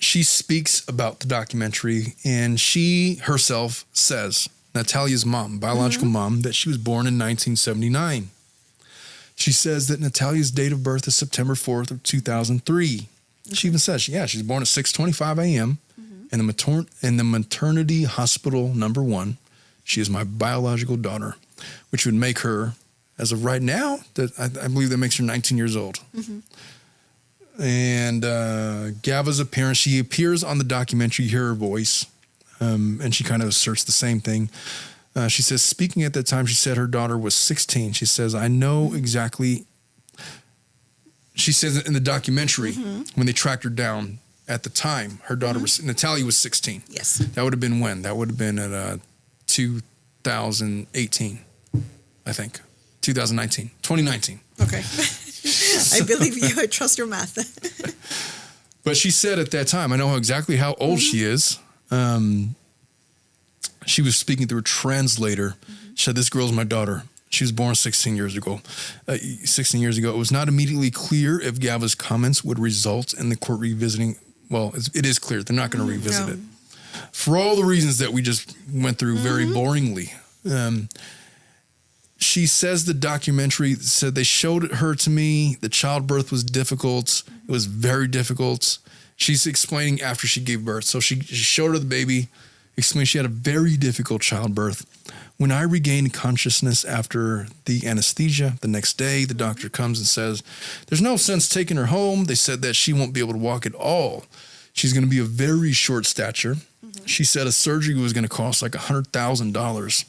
She speaks about the documentary, and she herself says, Natalia's mom, biological mom, that she was born in 1979. She says that Natalia's date of birth is September 4th of 2003. She even says, she's born at 6:25 a.m. in the maternity hospital number 1. She is my biological daughter, which would make her, as of right now, that I believe that makes her 19 years old. And Gava's appearance, she appears on the documentary, you hear her voice, and she kind of asserts the same thing. She says, speaking at that time, she said her daughter was 16. She says, I know exactly. She says in the documentary, when they tracked her down at the time, her daughter Natalia was 16. Yes. That would have been when? That would have been at 2018, I think. 2019. Okay. I believe you. I trust your math. But she said at that time, I know exactly how old she is. She was speaking through a translator. She said, this girl's my daughter. She was born 16 years ago. It was not immediately clear if Gava's comments would result in the court revisiting. Well, it is clear. They're not going to revisit it. For all the reasons that we just went through very boringly. She says the documentary said they showed her to me. The childbirth was difficult. It was very difficult. She's explaining after she gave birth. So she showed her the baby, explained she had a very difficult childbirth. When I regained consciousness after the anesthesia, the next day, the doctor comes and says, there's no sense taking her home. They said that she won't be able to walk at all. She's going to be a very short stature. She said a surgery was going to cost like $100,000.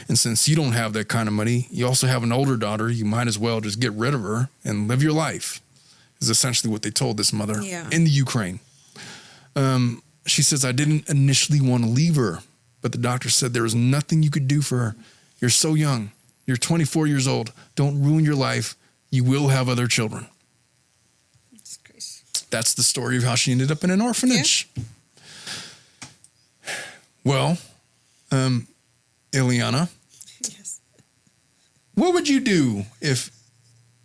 And since you don't have that kind of money, you also have an older daughter, you might as well just get rid of her and live your life, is essentially what they told this mother in the Ukraine. She says, I didn't initially want to leave her, but the doctor said there was nothing you could do for her. You're so young. You're 24 years old. Don't ruin your life. You will have other children. That's crazy. That's the story of how she ended up in an orphanage. Yeah. Well, Ileana, yes. What would you do if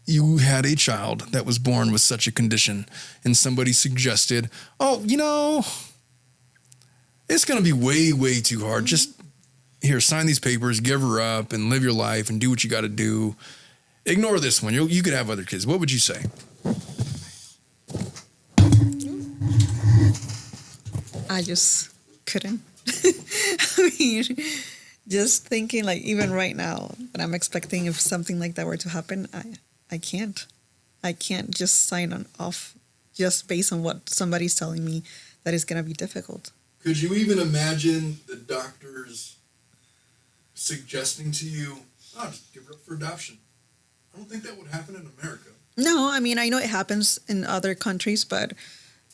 you had a child that was born with such a condition and somebody suggested, oh, you know, it's going to be way, way too hard. Just here, sign these papers, give her up and live your life and do what you got to do. Ignore this one. You could have other kids. What would you say? I just couldn't. I mean, just thinking, like, even right now, but I'm expecting if something like that were to happen, I can't. I can't just sign on off just based on what somebody's telling me that is going to be difficult. Could you even imagine the doctors suggesting to you, oh, just give her up for adoption? I don't think that would happen in America. No, I mean, I know it happens in other countries, but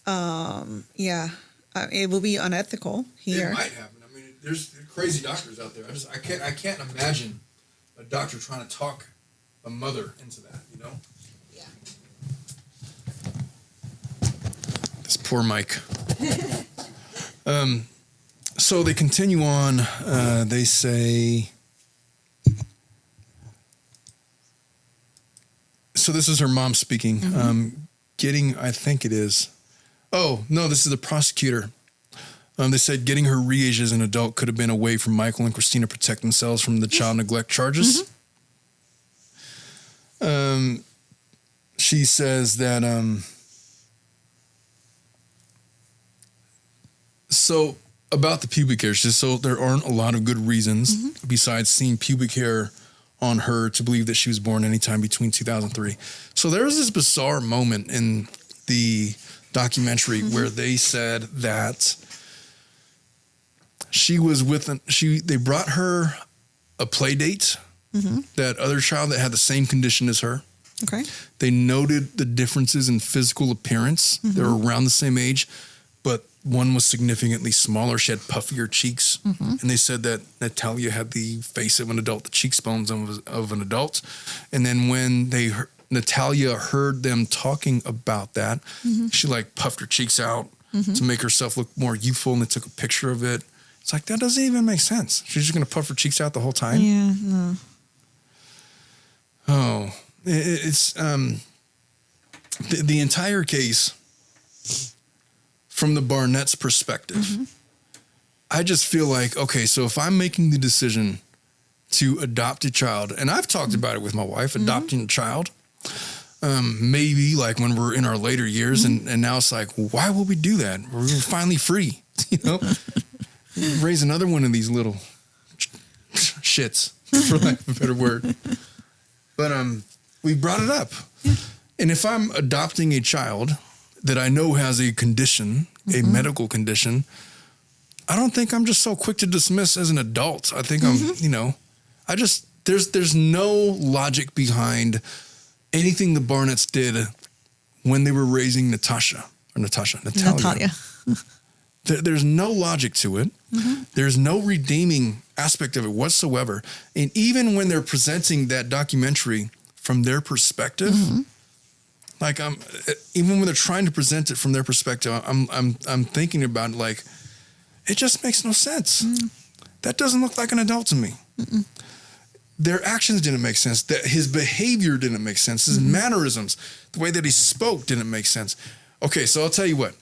it will be unethical here. It might happen. I mean, there's crazy doctors out there. I can't imagine a doctor trying to talk a mother into that, you know? Yeah. This poor Mike. So they continue on. They say, so this is her mom speaking. I think it is. Oh, no, this is the prosecutor. They said getting her re-aged as an adult could have been a way for Michael and Christina to protect themselves from the child neglect charges. She says that, so about the pubic hair, she says, so there aren't a lot of good reasons besides seeing pubic hair on her to believe that she was born anytime between 2003. So there was this bizarre moment in the documentary where they said that she was they brought her a play date that other child that had the same condition as her. Okay. They noted the differences in physical appearance. They were around the same age, but one was significantly smaller. She had puffier cheeks. And they said that Natalia had the face of an adult, the cheekbones of an adult. And then when Natalia heard them talking about that, she like puffed her cheeks out to make herself look more youthful, and they took a picture of it. It's like, that doesn't even make sense. She's just going to puff her cheeks out the whole time? Yeah, no. Oh, it's the entire case from the Barnett's perspective. I just feel like, okay, so if I'm making the decision to adopt a child, and I've talked about it with my wife, adopting a child, maybe like when we're in our later years, and now it's like, why would we do that? We're finally free, you know? Raise another one of these little shits, for lack of a better word. But we brought it up. And if I'm adopting a child that I know has a condition, a medical condition, I don't think I'm just so quick to dismiss as an adult. I think I'm, you know, there's no logic behind anything the Barnetts did when they were raising Natalia. There's no logic to it. There's no redeeming aspect of it whatsoever. And even when they're presenting that documentary from their perspective, like even when they're trying to present it from their perspective, I'm thinking about it like, it just makes no sense. That doesn't look like an adult to me. Their actions didn't make sense. That his behavior didn't make sense. His mannerisms, the way that he spoke didn't make sense. Okay, so I'll tell you what.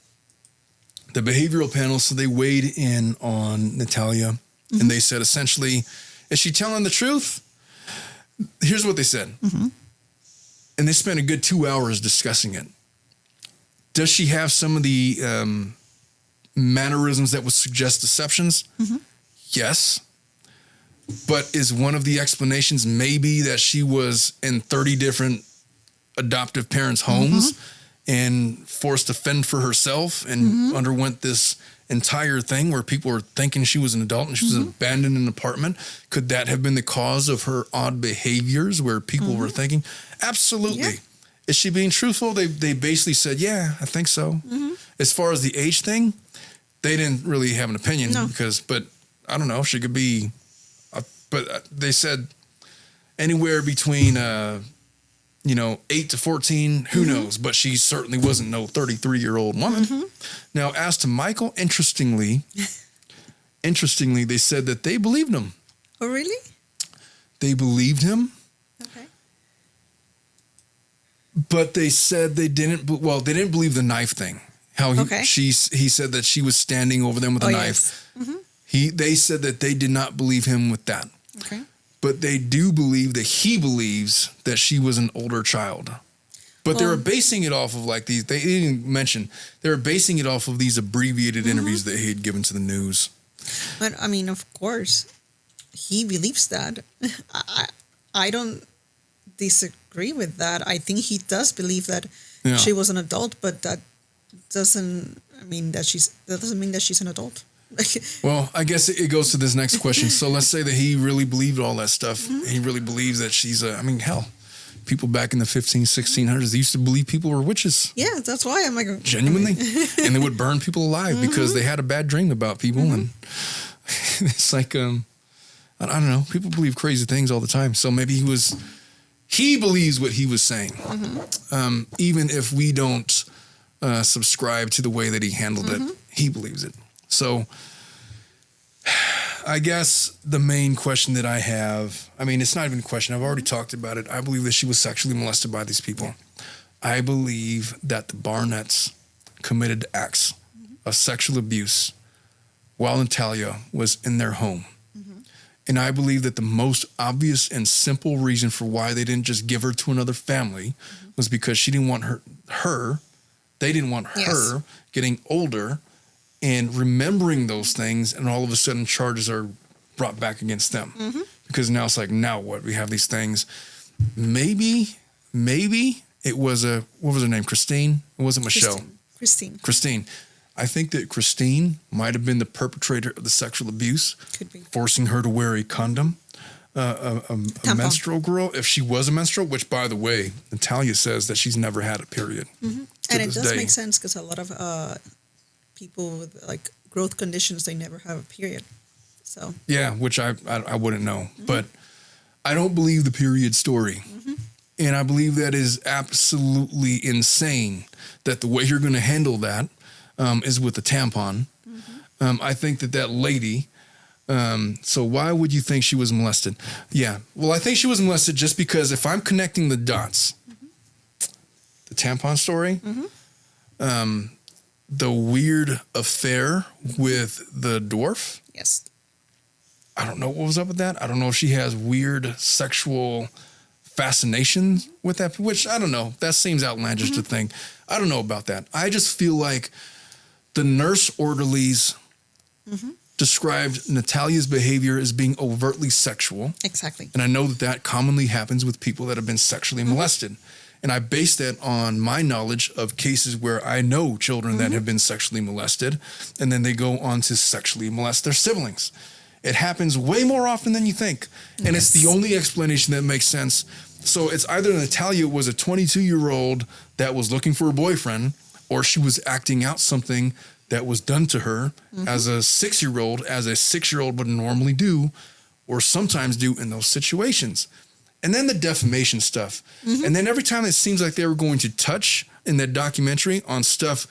The behavioral panel, so they weighed in on Natalia, and they said essentially, is she telling the truth? Here's what they said. And they spent a good 2 hours discussing it. Does she have some of the mannerisms that would suggest deceptions? Yes. But is one of the explanations maybe that she was in 30 different adoptive parents' homes and forced to fend for herself and underwent this entire thing where people were thinking she was an adult and she was abandoned in an apartment? Could that have been the cause of her odd behaviors where people were thinking? Absolutely. Yeah. Is she being truthful? They basically said, yeah, I think so. As far as the age thing, they didn't really have an opinion but I don't know, she could be, but they said anywhere between, 8 to 14, who knows? But she certainly wasn't no 33-year-old woman. Now, as to Michael, interestingly, they said that they believed him. Oh, really? They believed him. Okay. But they said they didn't believe the knife thing. How he said that she was standing over them with a knife. Yes. They said that they did not believe him with that. Okay. But they do believe that he believes that she was an older child. But they were basing it off of like these, they didn't mention, they were basing it off of these abbreviated interviews that he had given to the news. But I mean, of course, he believes that. I don't disagree with that. I think he does believe that she was an adult, but that doesn't mean that she's an adult. Well, I guess it goes to this next question. So let's say that he really believed all that stuff. He really believes that she's hell, people back in the 1600s, they used to believe people were witches. Yeah, that's why I'm like... Genuinely. And they would burn people alive because they had a bad dream about people. And it's like, I don't know, people believe crazy things all the time. So maybe he believes what he was saying. Even if we don't subscribe to the way that he handled it, he believes it. So I guess the main question that I have, it's not even a question. I've already talked about it. I believe that she was sexually molested by these people. I believe that the Barnetts committed acts of sexual abuse while Natalia was in their home. And I believe that the most obvious and simple reason for why they didn't just give her to another family was because she didn't want they didn't want her getting older and remembering those things, and all of a sudden charges are brought back against them. Because now it's like, now what? We have these things. Maybe it was what was her name? Christine? It wasn't Michelle. Christine. I think that Christine might have been the perpetrator of the sexual abuse. Could be. Forcing her to wear a condom. a menstrual girl, if she was a menstrual, which, by the way, Natalia says that she's never had a period. And it does make sense because a lot of people with like growth conditions, they never have a period. So yeah, which I wouldn't know, but I don't believe the period story. And I believe that is absolutely insane that the way you're going to handle that is with a tampon. I think that lady, so why would you think she was molested? Yeah, well, I think she was molested just because if I'm connecting the dots, the tampon story, the weird affair with the dwarf. Yes. I don't know what was up with that. I don't know if she has weird sexual fascination with that, which I don't know. That seems outlandish to think. I don't know about that. I just feel like the nurse orderlies described Natalia's behavior as being overtly sexual. Exactly. And I know that commonly happens with people that have been sexually molested. And I base that on my knowledge of cases where I know children that have been sexually molested, and then they go on to sexually molest their siblings. It happens way more often than you think. And it's the only explanation that makes sense. So it's either Natalia was a 22-year-old that was looking for a boyfriend, or she was acting out something that was done to her as a 6-year-old would normally do, or sometimes do in those situations. And then the defamation stuff. And then every time it seems like they were going to touch in that documentary on stuff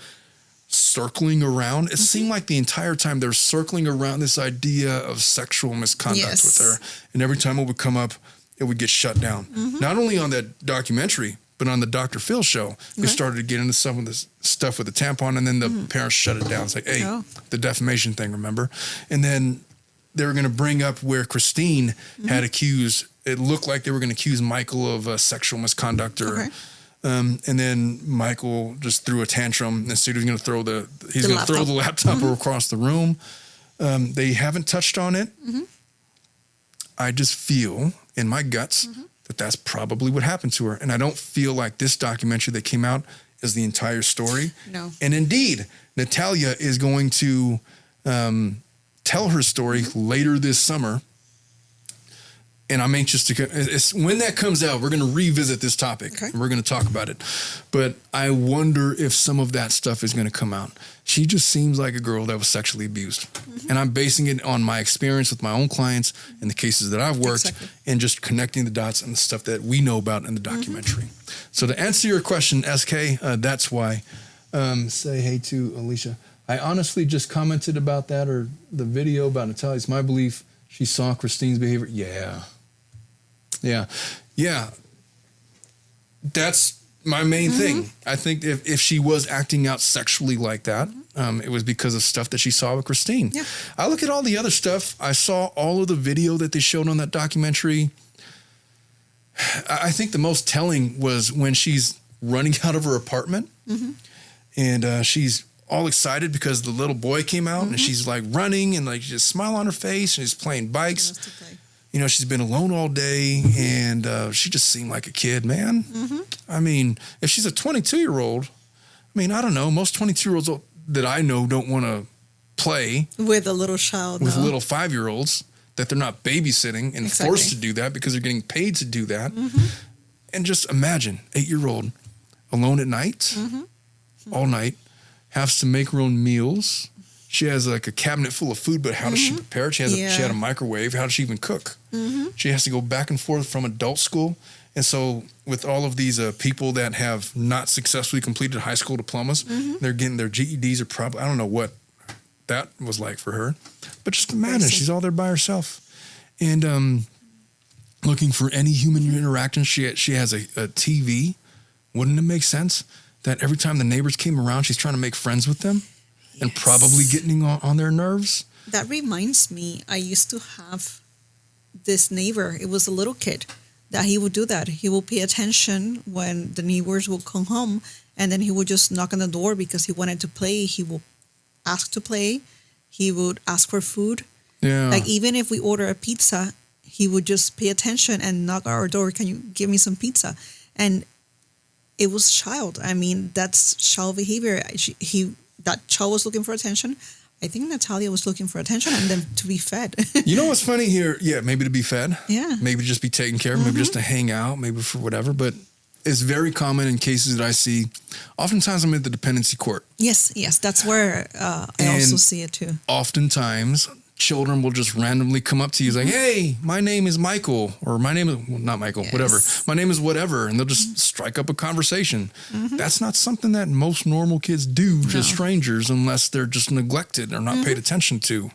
circling around, it seemed like the entire time they're circling around this idea of sexual misconduct with her. And every time it would come up, it would get shut down. Not only on that documentary, but on the Dr. Phil show, they started to get into some of this stuff with the tampon, and then the parents shut it down. It's like, hey, the defamation thing, remember? And then they were going to bring up where Christine had accused, it looked like they were going to accuse Michael of sexual misconduct or and then Michael just threw a tantrum and said he was going to throw the laptop across the room. They haven't touched on it. I just feel in my guts that that's probably what happened to her. And I don't feel like this documentary that came out is the entire story. No. And indeed, Natalia is going to tell her story later this summer. And I'm anxious to, when that comes out, we're going to revisit this topic. And we're going to talk about it. But I wonder if some of that stuff is going to come out. She just seems like a girl that was sexually abused. And I'm basing it on my experience with my own clients and the cases that I've worked and just connecting the dots and the stuff that we know about in the documentary. So to answer your question, SK, that's why. Say hey to Alicia. I honestly just commented about that or the video about Natalia. It's my belief she saw Christine's behavior. Yeah. That's my main thing. I think if she was acting out sexually like that, it was because of stuff that she saw with Christine. Yeah. I look at all the other stuff. I saw all of the video that they showed on that documentary. I think the most telling was when she's running out of her apartment and she's all excited because the little boy came out and she's like running and like just smile on her face and she's playing bikes. You know, she's been alone all day and she just seemed like a kid, man. I mean, if she's a 22-year-old, I mean, I don't know. Most 22-year-olds that I know don't want to play with a little child, with little 5-year-olds that they're not babysitting and forced to do that because they're getting paid to do that. And just imagine 8-year-old alone at night, all night, has to make her own meals. She has like a cabinet full of food, but how does she prepare it? She had a microwave. How does she even cook? She has to go back and forth from adult school. And so with all of these people that have not successfully completed high school diplomas, they're getting their GEDs or probably, I don't know what that was like for her. But just imagine she's all there by herself. And looking for any human interaction. She has a TV. Wouldn't it make sense that every time the neighbors came around, she's trying to make friends with them? And probably getting on their nerves. That reminds me, I used to have this neighbor. It was a little kid that he would do that. He would pay attention when the neighbors would come home, and then he would just knock on the door because he wanted to play. He would ask to play. He would ask for food. Yeah. Like even if we order a pizza, he would just pay attention and knock on our door. Can you give me some pizza? And it was child. I mean, that's child behavior. That child was looking for attention. I think Natalia was looking for attention and then to be fed. You know what's funny here? Yeah, maybe to be fed. Yeah. Maybe just be taken care of. Maybe just to hang out. Maybe for whatever. But it's very common in cases that I see. Oftentimes I'm at the dependency court. Yes. That's where I also see it too. Oftentimes children will just randomly come up to you like, hey, my name is Michael, or my name is, well, not Michael, whatever. My name is whatever. And they'll just strike up a conversation. That's not something that most normal kids do to strangers unless they're just neglected or not paid attention to.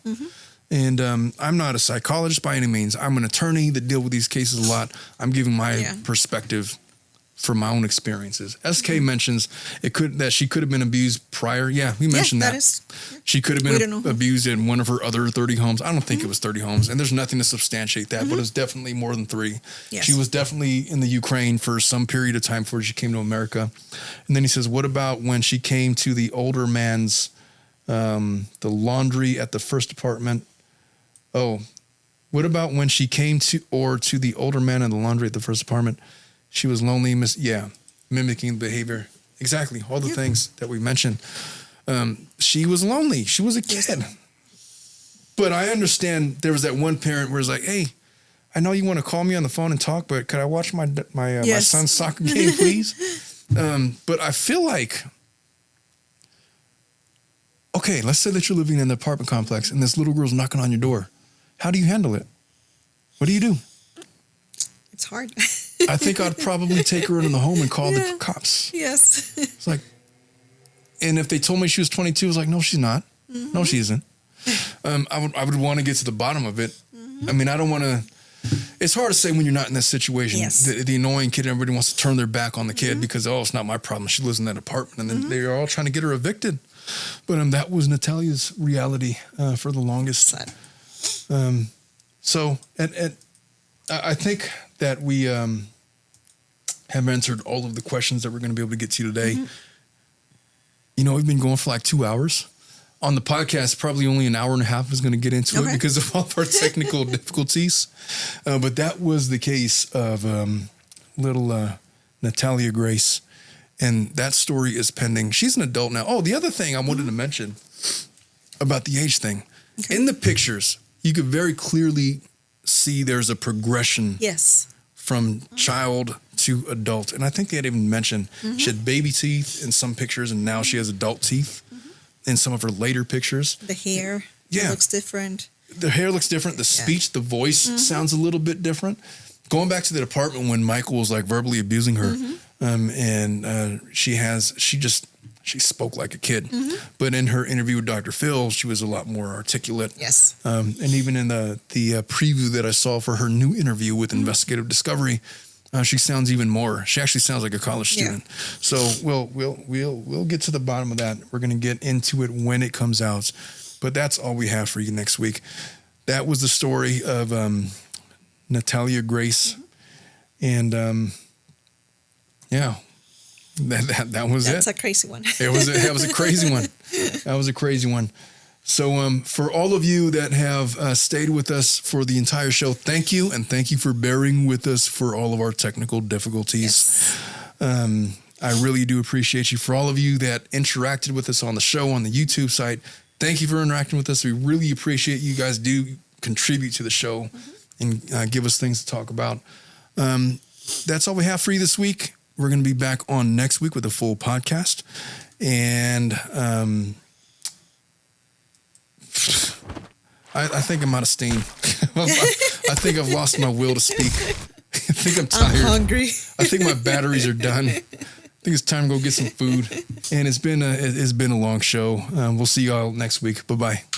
And I'm not a psychologist by any means. I'm an attorney that deal with these cases a lot. I'm giving my perspective from my own experiences. SK mentions that she could have been abused prior. Yeah, we mentioned that. She could have been abused in one of her other 30 homes. I don't think it was 30 homes, and there's nothing to substantiate that, but it was definitely more than 3. Yes. She was definitely in the Ukraine for some period of time before she came to America. And then he says, what about when she came to the older man's, the laundry at the first apartment? Oh, what about when she came to the older man in the laundry at the first apartment? She was lonely, mimicking behavior. Exactly, all the things that we mentioned. She was lonely. She was a kid. But I understand there was that one parent where it's like, hey, I know you want to call me on the phone and talk, but could I watch my son's soccer game, please? But I feel like, okay, let's say that you're living in an apartment complex and this little girl's knocking on your door. How do you handle it? What do you do? It's hard. I think I'd probably take her into the home and call the cops. Yes. It's like, and if they told me she was 22, I was like, no, she's not. No, she isn't. I would want to get to the bottom of it. I mean, I don't want to. It's hard to say when you're not in this situation. Yes. The annoying kid, everybody wants to turn their back on the kid because, it's not my problem. She lives in that apartment. And then they're all trying to get her evicted. But that was Natalia's reality for the longest. Sad. So, and I think that we have answered all of the questions that we're going to be able to get to today. We've been going for like 2 hours. On the podcast, probably only an hour and a half is going to get into it because of all of our technical difficulties. But that was the case of little Natalia Grace. And that story is pending. She's an adult now. Oh, the other thing I wanted to mention about the age thing. Okay. In the pictures, you could very clearly see there's a progression from child to adult. And I think they had even mentioned she had baby teeth in some pictures, and now she has adult teeth in some of her later pictures. The hair looks different. The hair looks different. The speech, the voice sounds a little bit different. Going back to the apartment when Michael was like verbally abusing her, and she spoke like a kid. But in her interview with Dr. Phil, she was a lot more articulate. Yes. And even in the preview that I saw for her new interview with Investigative Discovery, she sounds even more. She actually sounds like a college student. So we'll get to the bottom of that. We're going to get into it when it comes out. But that's all we have for you next week. That was the story of Natalia Grace, and that was it. That's a crazy one. That was a crazy one. That was a crazy one. So for all of you that have stayed with us for the entire show, thank you, and thank you for bearing with us for all of our technical difficulties. Yes. I really do appreciate you. For all of you that interacted with us on the show, on the YouTube site, thank you for interacting with us. We really appreciate you guys do contribute to the show and give us things to talk about. That's all we have for you this week. We're going to be back on next week with a full podcast. And I think I'm out of steam. I think I've lost my will to speak. I think I'm tired. I'm hungry. I think my batteries are done. I think it's time to go get some food. And it's been a long show. We'll see y'all next week. Bye-bye.